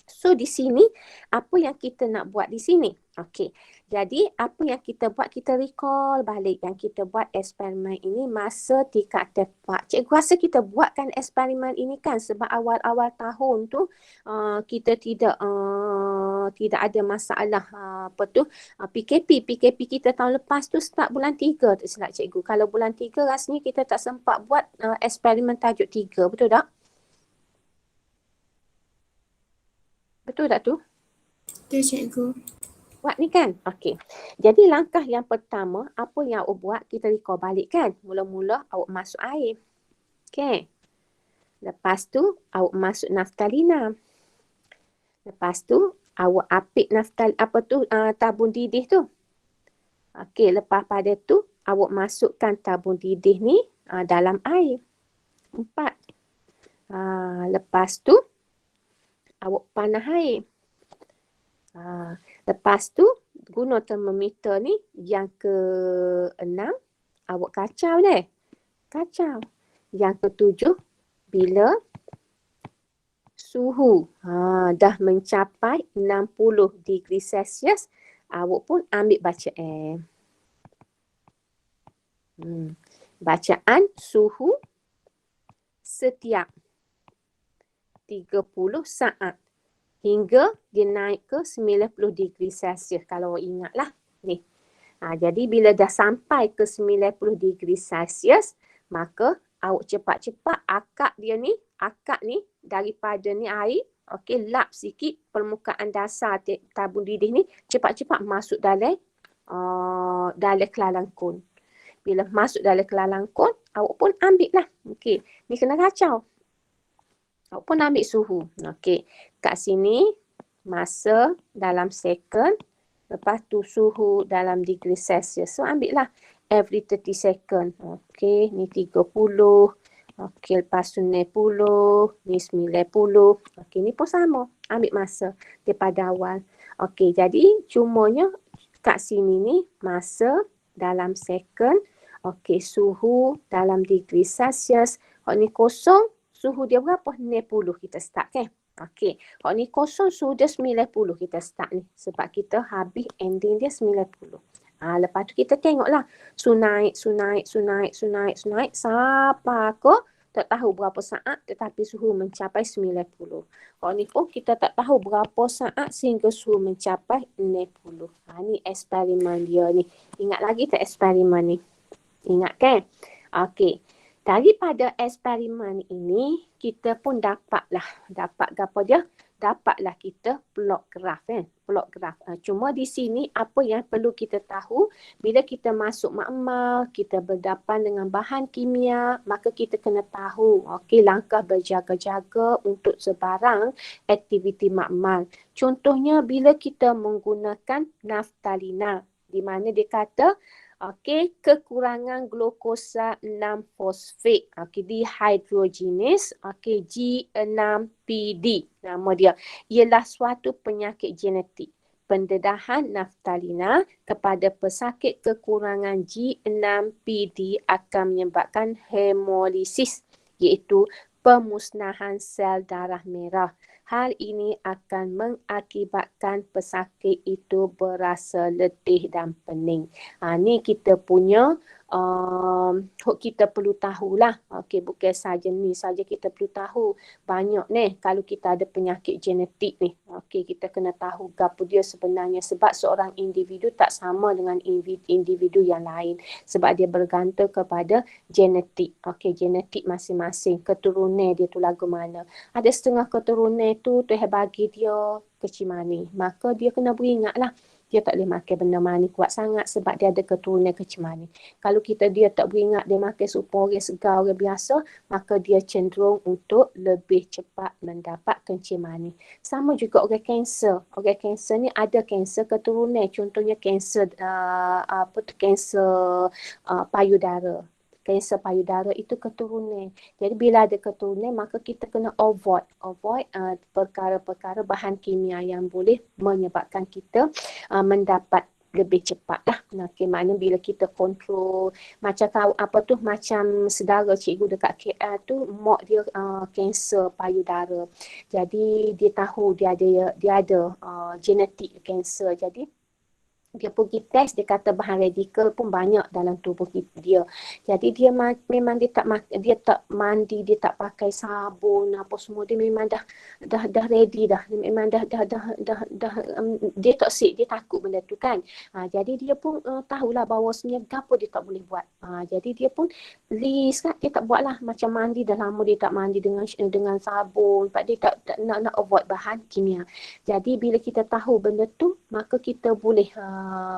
So di sini apa yang kita nak buat di sini? Okey. Jadi apa yang kita buat, kita recall balik yang kita buat eksperimen ini masa tingkat tepat. Cikgu rasa kita buatkan eksperimen ini kan sebab awal-awal tahun tu kita tidak ada masalah PKP kita tahun lepas tu start bulan 3 tak silap cikgu. Kalau bulan 3 rasanya kita tak sempat buat eksperimen tajuk 3, betul tak? Betul tak tu? Betul cikgu. Buat ni kan? Okey. Jadi langkah yang pertama, apa yang awak buat, kita recall balik kan? Mula-mula awak masuk air. Okey. Lepas tu awak masuk naftalina. Lepas tu awak apik tabung didih tu. Okey, lepas pada tu awak masukkan tabung didih ni dalam air. 4. Lepas tu awak panah air. Lepas tu guna termometer ni yang ke-6 awak kacau deh. Kacau. Yang ke-7 bila suhu dah mencapai 60 degree Celsius, awak pun ambil bacaan. Bacaan suhu setiap 30 saat hingga dia naik ke 90 degree Celsius. Kalau awak ingat lah ni. Jadi bila dah sampai ke 90 degree Celsius, maka awak cepat-cepat akak ni daripada ni air, okey, lap sikit permukaan dasar tabung didih ni, cepat-cepat masuk dalam kelalangkun. Bila masuk dalam kelalangkun, awak pun ambil lah. Okey, ni kena kacau. Awak pun ambil suhu. Okey, kat sini masa dalam second, lepas tu suhu dalam degree Celsius. So ambil lah every 30 second. Okey, ni 30. Okey, lepas tu 90, ni 90. Okey, ni pun sama. Ambil masa daripada awal. Okey, jadi cumanya kat sini ni masa dalam second. Okey, suhu dalam degree Celsius. Hak ni kosong, suhu dia berapa? 90 kita start kan? Okey, hak ni kosong, suhu dia 90 kita start ni. Sebab kita habis ending dia 90. Lepas tu kita tengoklah. Suhu naik sampai ke tak tahu berapa saat tetapi suhu mencapai 90. Hak ni pun kita tak tahu berapa saat sehingga suhu mencapai 60. Ni eksperimen dia ni. Ingat lagi tak eksperimen ni? Ingat kan? Okey. Daripada eksperimen ini, kita pun dapat apa dia? Dapatlah kita plot graf kan? Plot graf. Cuma di sini apa yang perlu kita tahu, bila kita masuk makmal, kita berdepan dengan bahan kimia, maka kita kena tahu, okey, langkah berjaga-jaga untuk sebarang aktiviti makmal. Contohnya bila kita menggunakan naftalina, di mana dia kata okey, kekurangan glukosa 6-fosfat, okey, dehydrogenase, okey, G6PD nama dia, ialah suatu penyakit genetik. Pendedahan naftalina kepada pesakit kekurangan G6PD akan menyebabkan hemolisis, iaitu pemusnahan sel darah merah. Hal ini akan mengakibatkan pesakit itu berasa letih dan pening. Ni kita punya kita perlu tahulah. Okey, bukan saja ni saja kita perlu tahu. Banyak ni kalau kita ada penyakit genetik ni. Okey, kita kena tahu apa dia sebenarnya, sebab seorang individu tak sama dengan individu yang lain, sebab dia bergantung kepada genetik. Okey, genetik masing-masing, keturunan dia tu lagu mana. Ada setengah keturunan tu Tuhan bagi dia kecil mani, maka dia kena beringatlah dia tak boleh makan benda mani kuat sangat sebab dia ada keturunan kecil mani. Kalau dia tak beringat, dia makan supaya orang segar, orang biasa, maka dia cenderung untuk lebih cepat mendapat kencing mani. Sama juga orang kanser. Orang kanser ni ada kanser keturunan, contohnya kanser kanser payudara. Kanser payudara itu keturunan. Jadi bila ada keturunan, maka kita kena avoid perkara-perkara bahan kimia yang boleh menyebabkan kita mendapat lebih cepat lah. Okay, maknanya bila kita kontrol, macam macam saudara cikgu dekat KL tu, mak dia kanser payudara. Jadi dia tahu dia ada genetik kanser. Jadi dia pergi test, dia kata bahan radikal pun banyak dalam tubuh dia. Jadi dia memang dia tak mandi, dia tak pakai sabun apa semua, dia memang dah ready dah. Memang dah dia tak sick, dia takut benda tu kan. Jadi dia pun tahulah bahawasanya apa dia tak boleh buat. Jadi dia pun list kan, dia tak buatlah macam mandi dah lama dia tak mandi dengan sabun, sebab dia tak nak avoid bahan kimia. Jadi bila kita tahu benda tu, maka kita boleh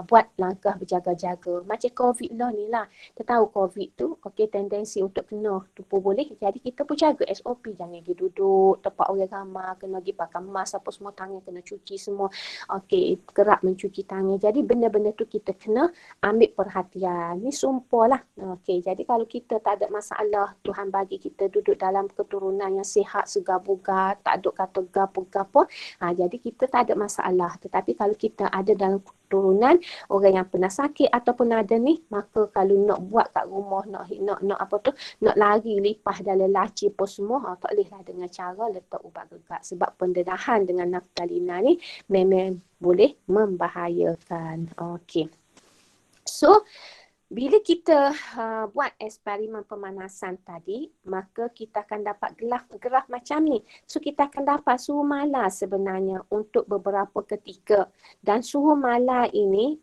buat langkah berjaga-jaga. Macam COVID lah ni lah. Kita tahu COVID tu, okey, tendensi untuk kena tupu boleh. Jadi kita pun jaga SOP. Jangan pergi duduk tempat orang ramai, kena pergi pakai mask apa semua, tangan kena cuci semua. Okey, kerap mencuci tangan. Jadi benda-benda tu kita kena ambil perhatian. Ni sumpah lah. Okey, jadi kalau kita tak ada masalah, Tuhan bagi kita duduk dalam keturunan yang sihat, segar bugar, tak ada kata gapo-gapo. Jadi kita tak ada masalah. Tetapi kalau kita ada dalam keturunan orang yang pernah sakit ataupun ada ni, maka kalau nak buat kat rumah, nak apa tu, nak lari lipah dalam laci apa semua, tak bolehlah dengan cara letak ubat gerak. Sebab pendedahan dengan naftalina ni memang boleh membahayakan. Okey. So, bila kita buat eksperimen pemanasan tadi, maka kita akan dapat graf macam ni. So kita akan dapat suhu malar sebenarnya untuk beberapa ketika. Dan suhu malar ini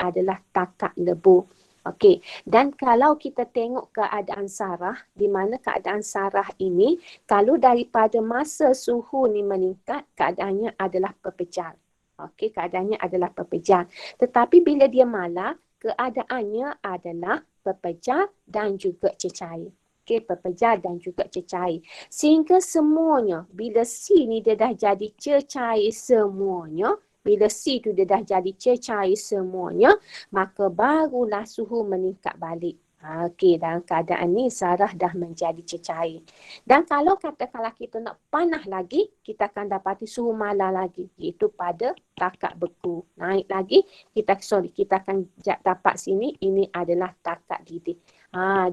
adalah takat lebu. Okey, dan kalau kita tengok keadaan sarah, di mana keadaan sarah ini, kalau daripada masa suhu ni meningkat, keadaannya adalah perpecahan. Okey, keadaannya adalah perpecahan. Tetapi bila dia malar, keadaannya adalah perpecahan dan juga cecair. Okey, perpecahan dan juga cecair. Sehingga semuanya, bila C ni dia dah jadi cecair semuanya, maka barulah suhu meningkat balik. Okey, dalam keadaan ni sarah dah menjadi cecair. Dan kalau katakanlah kita nak panah lagi, kita akan dapati suhu malar lagi, iaitu pada takat beku. Naik lagi, kita akan dapat sini, ini adalah takat didih.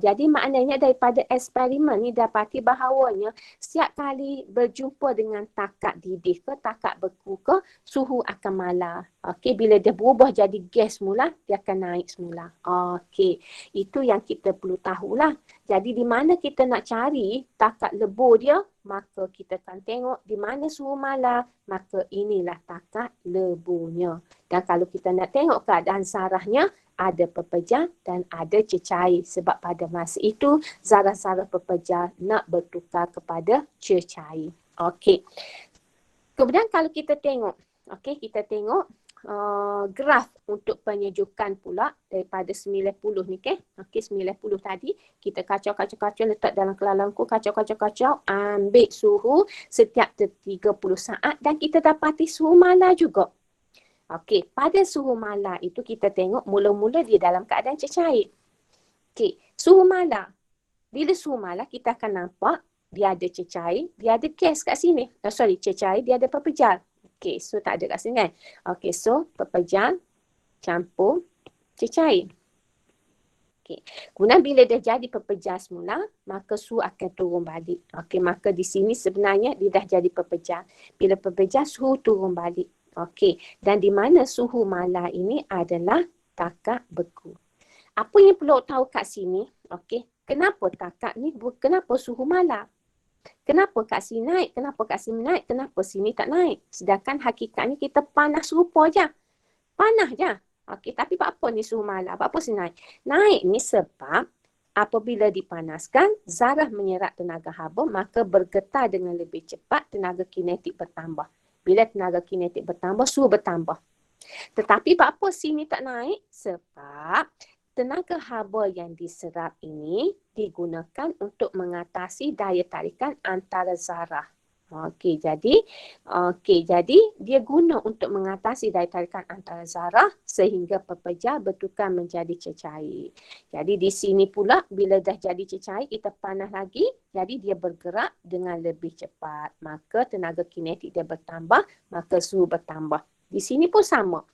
Jadi maknanya daripada eksperimen ni dapati bahawanya setiap kali berjumpa dengan takat didih ke takat beku ke, suhu akan malar. Okey, bila dia berubah jadi gas semula, dia akan naik semula. Okey, itu yang kita perlu tahulah. Jadi di mana kita nak cari takat lebur dia, maka kita akan tengok di mana suhu malar, maka inilah takat leburnya. Dan kalau kita nak tengok keadaan sarahnya, ada pepejah dan ada cecair. Sebab pada masa itu, zarah-zarah pepejah nak bertukar kepada cecair. Okey. Kemudian kalau kita tengok, graf untuk penyejukan pula daripada 90 ni, okey, 90 tadi kita kacau letak dalam kelalangku, kacau, ambil suhu setiap 30 saat dan kita dapati suhu malar juga. Okey, pada suhu malar itu kita tengok mula-mula dia dalam keadaan cecair. Okey, suhu malar. Bila suhu malar kita akan nampak dia ada cecair, dia ada gas kat sini. Cecair, dia ada perpecahan. Okey, so tak ada kat sini kan. Okey, so perpecahan campur cecair. Okey. Kemudian bila dah jadi perpecahan semula, maka suhu akan turun balik. Okey, maka di sini sebenarnya dia dah jadi perpecahan. Bila perpecahan, suhu turun balik. Okey, dan di mana suhu malar ini adalah takat beku. Apa yang perlu tahu kat sini, okey, kenapa takat ni, kenapa suhu malar? Kenapa kat sini naik, kenapa kat sini naik, kenapa sini tak naik? Sedangkan hakikatnya kita panas serupa je. Panas je. Okey, tapi apa ni suhu malar? Apa sini naik? Naik ni sebab apabila dipanaskan, zarah menyerap tenaga haba, maka bergetar dengan lebih cepat, tenaga kinetik bertambah. Bila tenaga kinetik bertambah, suhu bertambah. Tetapi apa sini tak naik? Sebab tenaga haba yang diserap ini digunakan untuk mengatasi daya tarikan antara zarah. Okey, jadi dia guna untuk mengatasi daya tarikan antara zarah sehingga pepejah bertukar menjadi cecair. Jadi di sini pula bila dah jadi cecair kita panas lagi, jadi dia bergerak dengan lebih cepat. Maka tenaga kinetik dia bertambah, maka suhu bertambah. Di sini pun sama.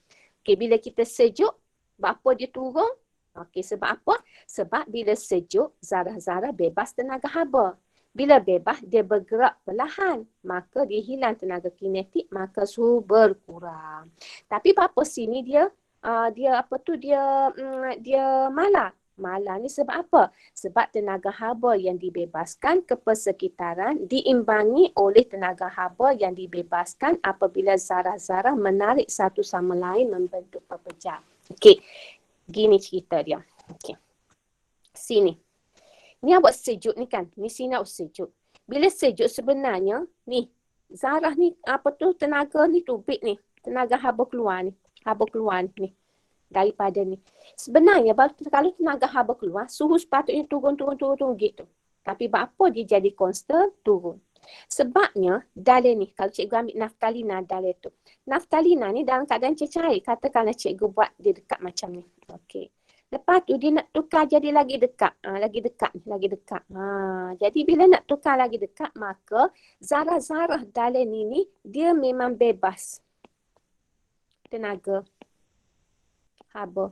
Okey, bila kita sejuk, apa dia turun? Okey, sebab apa? Sebab bila sejuk, zarah-zarah bebas tenaga haba. Bila bebas, dia bergerak perlahan. Maka dia hilang tenaga kinetik, maka suhu berkurang. Tapi apa sini dia malar. Malar ni sebab apa? Sebab tenaga haba yang dibebaskan ke persekitaran diimbangi oleh tenaga haba yang dibebaskan apabila zarah-zarah menarik satu sama lain membentuk pepejah. Okey, gini cerita dia. Okey, sini. Ni awak sejuk ni kan. Ni sini awak sejuk. Bila sejuk sebenarnya ni zarah ni tenaga ni tubik ni. Tenaga haba keluar ni. Haba keluar ni. Daripada ni. Sebenarnya kalau tenaga haba keluar, suhu sepatutnya turun gitu. Tapi apa dia jadi constant? Turun. Sebabnya dalil ni, kalau cikgu ambil naftalina dalil tu. Naftalina ni dalam keadaan cecair. Katakanlah cikgu buat dia dekat macam ni. Okey. Lepas tu dia nak tukar jadi lagi dekat. Lagi dekat. Jadi bila nak tukar lagi dekat, maka zarah-zarah dalil ni dia memang bebas tenaga haba.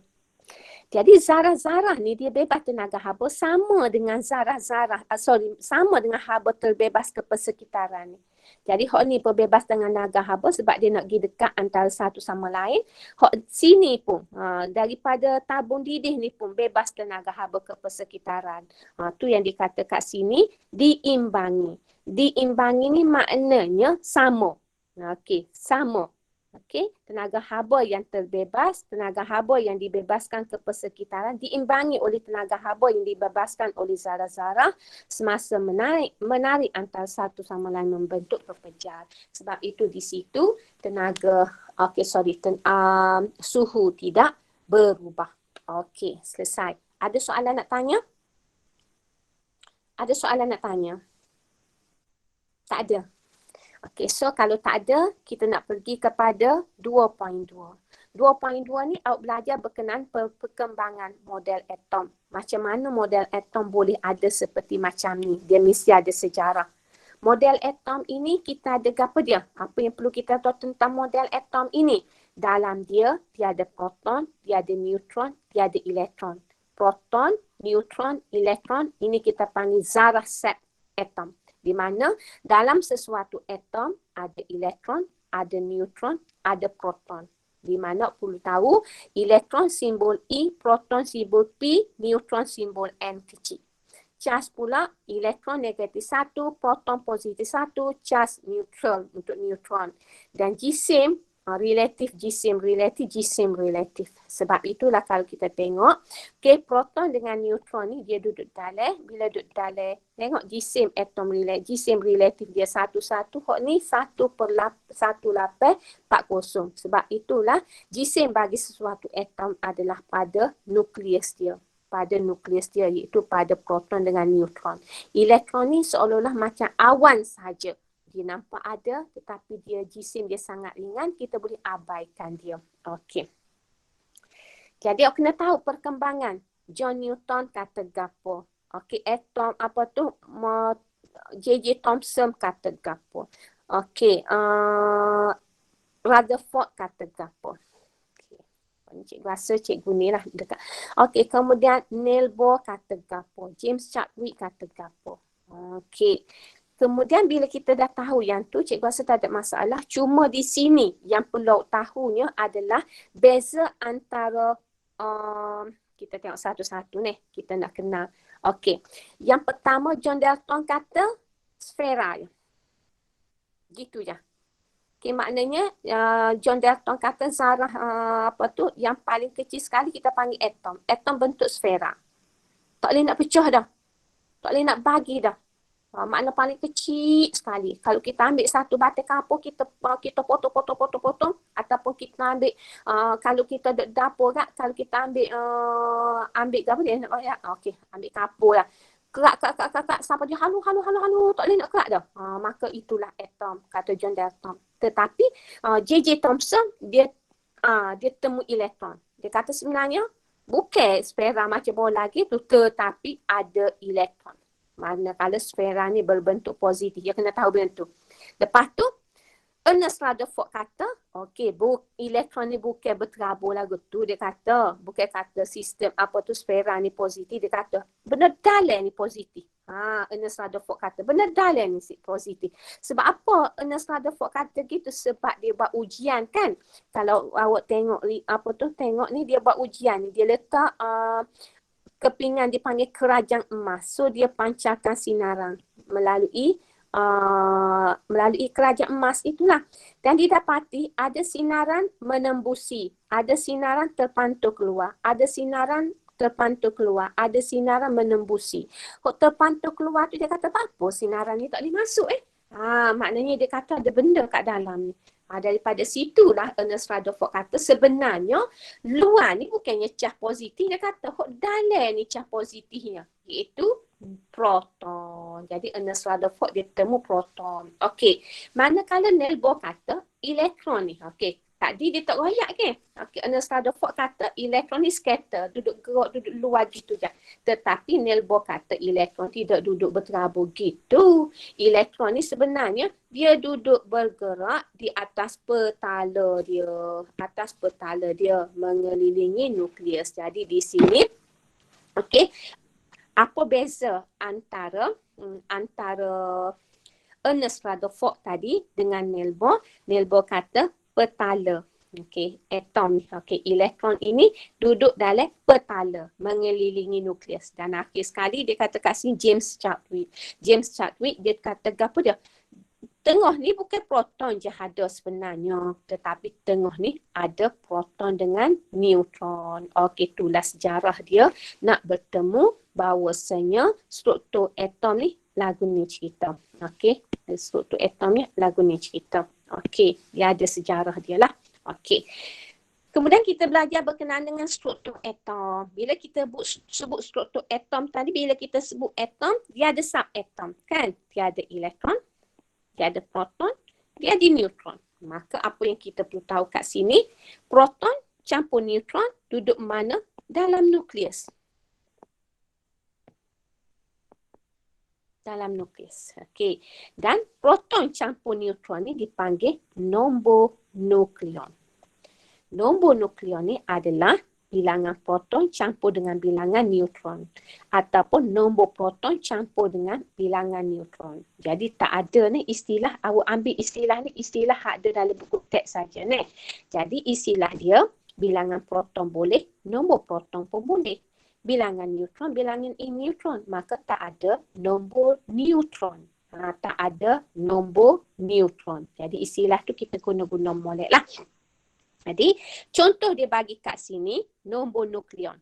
Jadi zarah-zarah ni dia bebas tenaga haba sama dengan sama dengan haba terbebas ke persekitaran ni. Jadi hak ni berbebas dengan tenaga haba sebab dia nak pergi dekat antara satu sama lain. Hak sini pun daripada tabung didih ni pun bebas tenaga haba ke persekitaran. Tu yang dikata kat sini diimbangi. Diimbangi ni maknanya sama. Okey, sama. Okey, tenaga haba yang terbebas, tenaga haba yang dibebaskan ke persekitaran diimbangi oleh tenaga haba yang dibebaskan oleh zarah-zarah semasa menarik antara satu sama lain membentuk pepejar. Sebab itu di situ suhu tidak berubah. Okey, selesai. Ada soalan nak tanya? Ada soalan nak tanya? Tak ada. Okey, so kalau tak ada, kita nak pergi kepada 2.2. 2.2 ni awak belajar berkenaan perkembangan model atom. Macam mana model atom boleh ada seperti macam ni. Dia mesti ada sejarah. Model atom ini kita ada apa dia? Apa yang perlu kita tahu tentang model atom ini? Dalam dia ada proton, dia ada neutron, dia ada elektron. Proton, neutron, elektron, ini kita panggil zarah set atom. Di mana dalam sesuatu atom ada elektron, ada neutron, ada proton. Di mana perlu tahu elektron simbol E, proton simbol P, neutron simbol N kecil. Charge pula elektron negatif 1, proton positif 1, charge neutral untuk neutron. Dan jisim relatif, jisim relatif. Sebab itulah kalau kita tengok, proton dengan neutron ni dia duduk dalam. Bila duduk dalam, tengok jisim atom jisim relatif dia 1-1. Hak ni 1/1840. Sebab itulah jisim bagi sesuatu atom adalah pada nukleus dia. Iaitu pada proton dengan neutron. Elektron ni seolah-olah macam awan saja. Dia nampak ada tetapi jisim dia sangat ringan, kita boleh abaikan dia. Okey. Jadi awak kena tahu perkembangan. John Newton kata gapo. Okey, atom apa tu? J.J. Thomson kata gapo. Okey, Rutherford kata gapo. Cikgu rasa cikgu ni lah dekat. Okey, kemudian Niels Bohr kata gapo. James Chadwick kata gapo. Okey. Kemudian bila kita dah tahu yang tu, cikgu rasa tak ada masalah. Cuma di sini yang perlu tahunya adalah beza antara, kita tengok satu-satu ni. Kita nak kenal. Okey. Yang pertama John Dalton kata sfera je. Gitu je. Okey, maknanya John Dalton kata zarah yang paling kecil sekali kita panggil atom. Atom bentuk sfera. Tak boleh nak pecah dah. Tak boleh nak bagi dah. Makna paling kecil sekali. Kalau kita ambil satu batai kapur, kita potong ataupun kita ambil kalau kita dapur kan, kalau kita ambil apa dia nak buat? Okey, ambil kapur lah. Kerak sampai dia halu. Tak boleh nak kerak dah. Maka itulah atom, kata John Dalton. Tetapi J.J. Thomson dia temu elektron. Dia kata sebenarnya bukan sfera macam bola gitu, tetapi ada elektron. Manakala sfera ni berbentuk positif. Dia kena tahu benda tu. Lepas tu, Ernest Rutherford kata, elektron ni bukan berterabur lagu tu. Dia kata, bukan kata sistem apa tu sfera ni positif. Dia kata, benda dalam ni positif. Ernest Rutherford kata, benda dalam ni positif. Sebab apa Ernest Rutherford kata gitu? Sebab dia buat ujian kan. Kalau awak tengok tengok ni dia buat ujian ni. Dia letak kepingan dipanggil kerajang emas. So dia pancarkan sinaran melalui kerajang emas itulah. Dan didapati ada sinaran menembusi, ada sinaran terpantul keluar, ada sinaran terpantul keluar, ada sinaran menembusi. Terpantul keluar tu dia kata apa? Sinaran ni tak boleh masuk Maknanya dia kata ada benda kat dalam ni. Daripada situlah Ernest Rutherford kata sebenarnya luar ni bukannya charge positif. Dia kata dalam ni charge positifnya, iaitu proton. Jadi Ernest Rutherford dia temu proton. Okey. Manakala Niels Bohr kata elektron ni. Okey. Tadi dia tak royak ke? Okey, Ernest Rutherford kata elektron ni scatter, duduk gerak, duduk luar gitu je. Tetapi Niels Bohr kata elektron tidak duduk berterabur gitu. Elektron ni sebenarnya dia duduk bergerak di atas petala dia. Atas petala dia mengelilingi nukleus. Jadi di sini, okey, apa beza antara Ernest Rutherford tadi dengan Niels Bohr? Niels Bohr kata petala. Okey, atom. Okey, elektron ini duduk dalam petala mengelilingi nukleus. Dan akhir sekali dia kata kat sini James Chadwick. James Chadwick dia kata apa dia? Tengah ni bukan proton je ada sebenarnya, tetapi tengah ni ada proton dengan neutron. Okey, itulah sejarah dia nak bertemu bahawasanya struktur atom ni lagu ni cerita. Okey, struktur atom ni lagu ni cerita. Okey, dia ada sejarah dia lah. Okey. Kemudian kita belajar berkenaan dengan struktur atom. Bila kita sebut struktur atom tadi, bila kita sebut atom, dia ada subatom kan? Dia ada elektron, dia ada proton, dia ada neutron. Maka apa yang kita perlu tahu kat sini, proton campur neutron duduk mana? Dalam nukleus. Dalam nukleus. Okey. Dan proton campur neutron ni dipanggil nombor nukleon. Nombor nukleon ni adalah bilangan proton campur dengan bilangan neutron. Ataupun nombor proton campur dengan bilangan neutron. Jadi tak ada ni istilah, awak ambil istilah ni, istilah ada dalam buku teks saja ni. Jadi istilah dia, bilangan proton boleh, nombor proton pun boleh. Bilangan neutron, bilangan neutron. Maka tak ada nombor neutron. Tak ada nombor neutron. Jadi istilah tu kita guna-guna molek lah. Jadi contoh dia bagi kat sini nombor nukleon.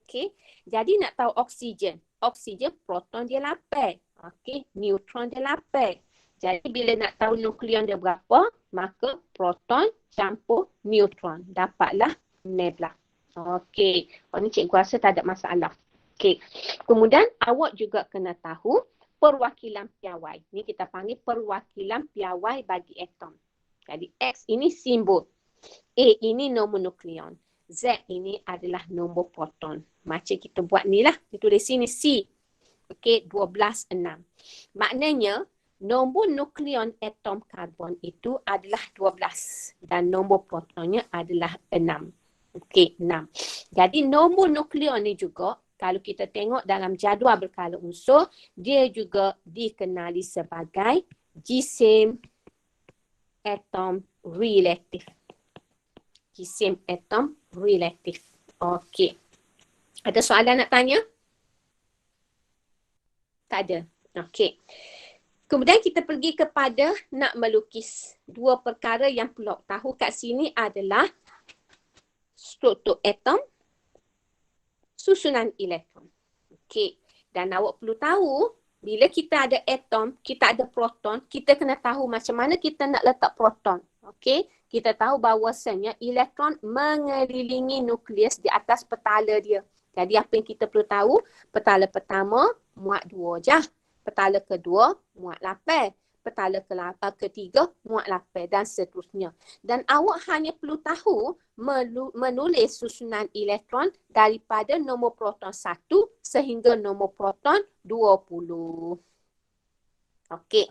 Okey. Jadi nak tahu oksigen. Oksigen proton dia 8. Okey, neutron dia 8. Jadi bila nak tahu nukleon dia berapa, maka proton campur neutron dapatlah 19. Okey. Ni cikgu rasa tak ada masalah. Okey. Kemudian awak juga kena tahu perwakilan piawai. Ni kita panggil perwakilan piawai bagi atom. Jadi X ini simbol. A ini nombor nukleon. Z ini adalah nombor proton. Macam kita buat ni lah. Kita tulis sini C. Okey, 12, 6. Maknanya nombor nukleon atom karbon itu adalah 12. Dan nombor protonnya adalah 6. Okey, 6. Jadi nombor nukleon ni juga, kalau kita tengok dalam jadual berkala unsur, dia juga dikenali sebagai jisim atom relatif. Jisim atom relatif. Okey. Ada soalan nak tanya? Tak ada. Okey. Kemudian kita pergi kepada nak melukis. Dua perkara yang perlu tahu kat sini adalah struktur atom, susunan elektron. Okey. Dan awak perlu tahu, bila kita ada atom, kita ada proton, kita kena tahu macam mana kita nak letak proton. Okey. Kita tahu bahawasanya elektron mengelilingi nukleus di atas petala dia. Jadi apa yang kita perlu tahu? Petala pertama muat 2 je. Petala kedua muat 8. Petala ketiga muat 8 dan seterusnya. Dan awak hanya perlu tahu menulis susunan elektron daripada nombor proton 1 sehingga nombor proton 20. Okey.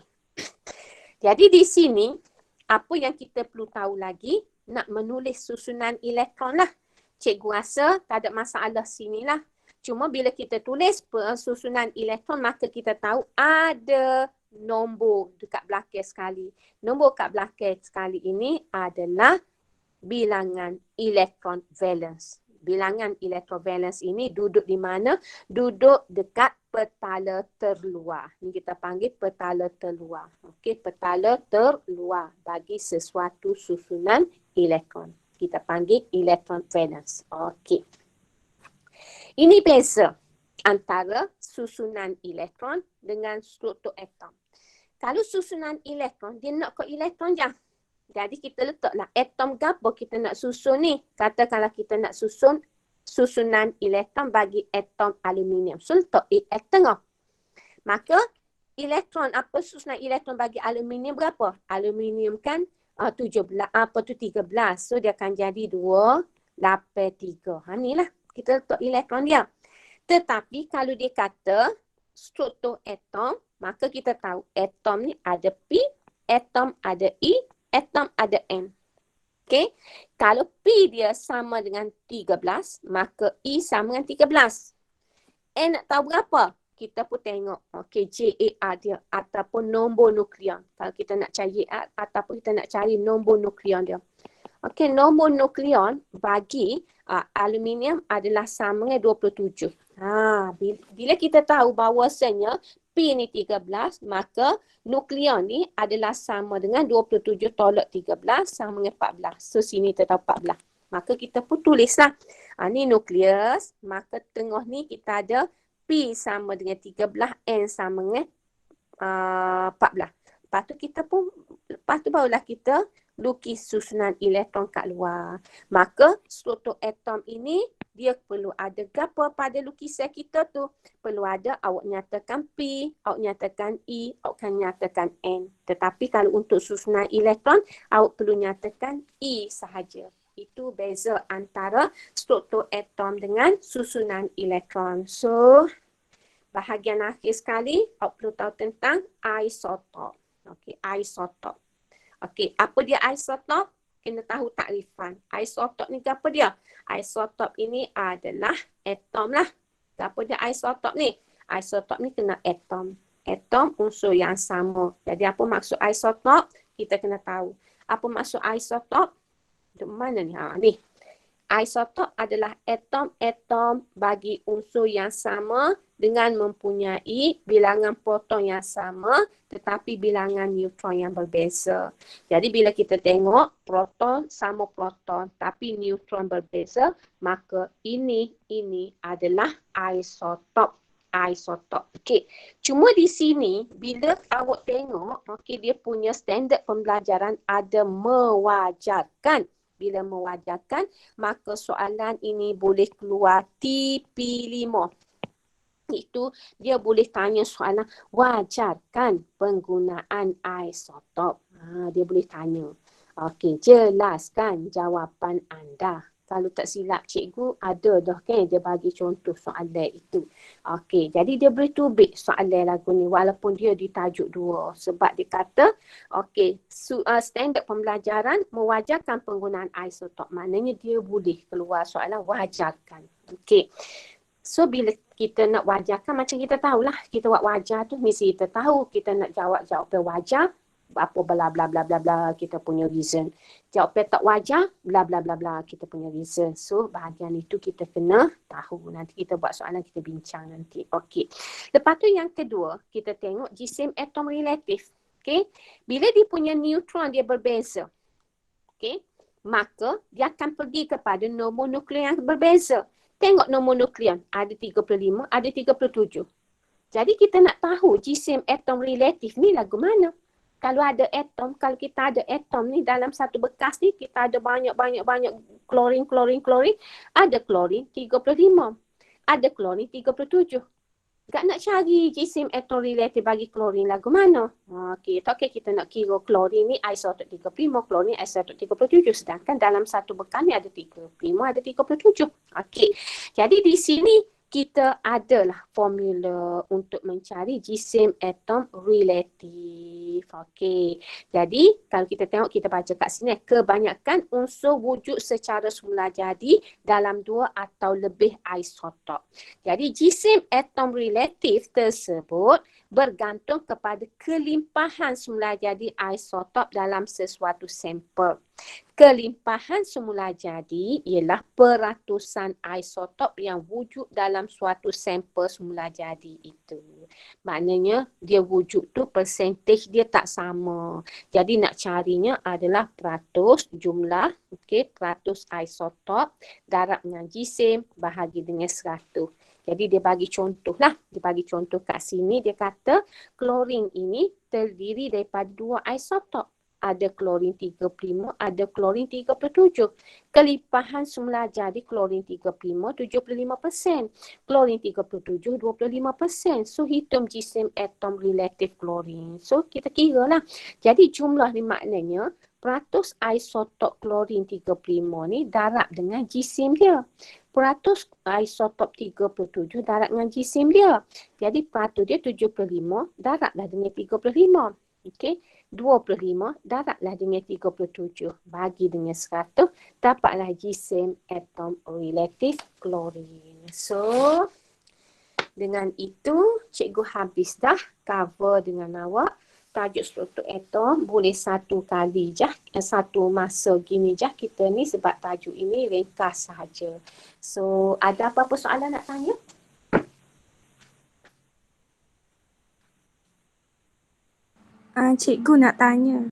Jadi di sini apa yang kita perlu tahu lagi? Nak menulis susunan elektron lah. Cikgu rasa tak ada masalah sinilah. Cuma bila kita tulis susunan elektron, maka kita tahu ada nombor dekat belakang sekali. Nombor kat belakang sekali ini adalah bilangan elektron valence. Bilangan elektron valence ini duduk di mana? Duduk dekat petala terluar. Ini kita panggil petala terluar. Okey, petala terluar bagi sesuatu susunan elektron. Kita panggil elektron valence. Okey. Ini beza antara susunan elektron dengan struktur atom. Kalau susunan elektron, dia nak ke elektron je. Jadi kita letaklah atom gapo kita nak susun ni. Katakanlah kita nak susun susunan elektron bagi atom aluminium. So letak at tengah. Maka elektron, apa susunan elektron bagi aluminium berapa? Aluminium kan 17, 13. So dia akan jadi 283. Ni lah kita letak elektron dia. Tetapi kalau dia kata struktur atom, maka kita tahu atom ni ada P, atom ada E, atom ada N. Okey. Kalau P dia sama dengan 13, maka E sama dengan 13. N nak tahu berapa? Kita pun tengok JAR dia ataupun nombor nukleon. Kalau kita nak cari JAR ataupun kita nak cari nombor nukleon dia. Okey, nombor nukleon bagi aluminium adalah sama dengan 27. Bila kita tahu bahawasanya P ni 13, maka nukleon ni adalah sama dengan 27 tolak 13 sama dengan 14. So sini kita tahu 14. Maka kita pun tulislah. Ni nukleus, maka tengah ni kita ada P sama dengan 13, N sama dengan 14. Lepas tu barulah kita lukis susunan elektron kat luar. Maka struktur atom ini dia perlu ada gapo pada lukisan kita tu. Perlu ada awak nyatakan P, awak nyatakan E, awak kan nyatakan N. Tetapi kalau untuk susunan elektron, awak perlu nyatakan E sahaja. Itu beza antara struktur atom dengan susunan elektron. So, bahagian akhir sekali, awak perlu tahu tentang isotop. Okey, isotop. Okey, apa dia isotop? Kena tahu takrifan. Isotop ni apa dia? Isotop ini adalah atom lah. Apa dia isotop ni? Isotop ni kena atom. Atom unsur yang sama. Jadi apa maksud isotop? Kita kena tahu. Apa maksud isotop? Di mana ni? Ni. Isotop adalah atom-atom bagi unsur yang sama dengan mempunyai bilangan proton yang sama tetapi bilangan neutron yang berbeza. Jadi bila kita tengok proton sama proton tapi neutron berbeza, maka ini adalah isotop. Okey. Cuma di sini bila awak tengok dia punya standard pembelajaran ada mewajarkan. Bila mewajarkan, maka soalan ini boleh keluar TP5. Itu dia boleh tanya soalan wajarkan penggunaan isotop. Dia boleh tanya. Okey, jelaskan jawapan anda. Kalau tak silap cikgu ada dah kan dia bagi contoh soalan itu. Okey, jadi dia boleh tubik soalan lagu ni walaupun dia ditajuk 2 sebab dia kata okey, standard pembelajaran mewajarkan penggunaan isotop. Maknanya dia boleh keluar soalan wajarkan. Okey. So bila kita nak wajarkan macam kita tahulah kita buat wajar tu mesti kita tahu kita nak jawab jawapan wajar apa bla bla bla bla bla kita punya reason. Jawapan tak wajar bla bla bla bla kita punya reason. So bahagian itu kita kena tahu. Nanti kita buat soalan kita bincang nanti. Okey. Lepas tu yang kedua kita tengok jisim atom relatif. Okey. Bila dia punya neutron dia berbeza. Okey. Maka dia akan pergi kepada nombor nukleon yang berbeza. Tengok nombor nukleon ada 35, ada 37. Jadi kita nak tahu jisim atom relatif ni lagu mana? Kalau ada atom, kalau kita ada atom ni dalam satu bekas ni kita ada banyak klorin. Ada klorin 35. Ada klorin 37. Tak nak cari jisim atom relatif bagi klorin lagu mana? Okey, kita nak kira klorin ni isotop 35, klorin isotop 37. Sedangkan dalam satu bekas ni ada 35, ada 37. Okey, jadi di sini kita adalah formula untuk mencari jisim atom relatif. Okey. Jadi kalau kita tengok kita baca kat sini kebanyakan unsur wujud secara semula jadi dalam 2 atau lebih isotop. Jadi jisim atom relatif tersebut bergantung kepada kelimpahan semula jadi isotop dalam sesuatu sampel. Kelimpahan semula jadi ialah peratusan isotop yang wujud dalam suatu sampel semula jadi itu. Maknanya dia wujud tu persentage dia tak sama. Jadi nak carinya adalah peratus jumlah, peratus isotop darab dengan jisim bahagi dengan 100. Jadi dia bagi contoh lah. Dia bagi contoh kat sini dia kata klorin ini terdiri daripada 2 isotop. ada klorin 35, ada klorin 37. Kelipahan semula jadi klorin 35, 75%. Klorin 37, 25%. So, hitung jisim atom relatif klorin. So, kita kira lah. Jadi, jumlah ni maknanya peratus isotop klorin 35 ni darab dengan jisim dia. Peratus isotop 37 darab dengan jisim dia. Jadi, peratus dia 75 darablah dengan 35. Okey. 25 darablah dengan 37 bagi dengan 100 dapatlah jisim atom relatif klorin. So dengan itu cikgu habis dah cover dengan awak tajuk struktur atom. Boleh satu kali je, satu masa gini je kita ni sebab tajuk ini ringkas sahaja. So ada apa-apa soalan nak tanya? Cikgu nak tanya.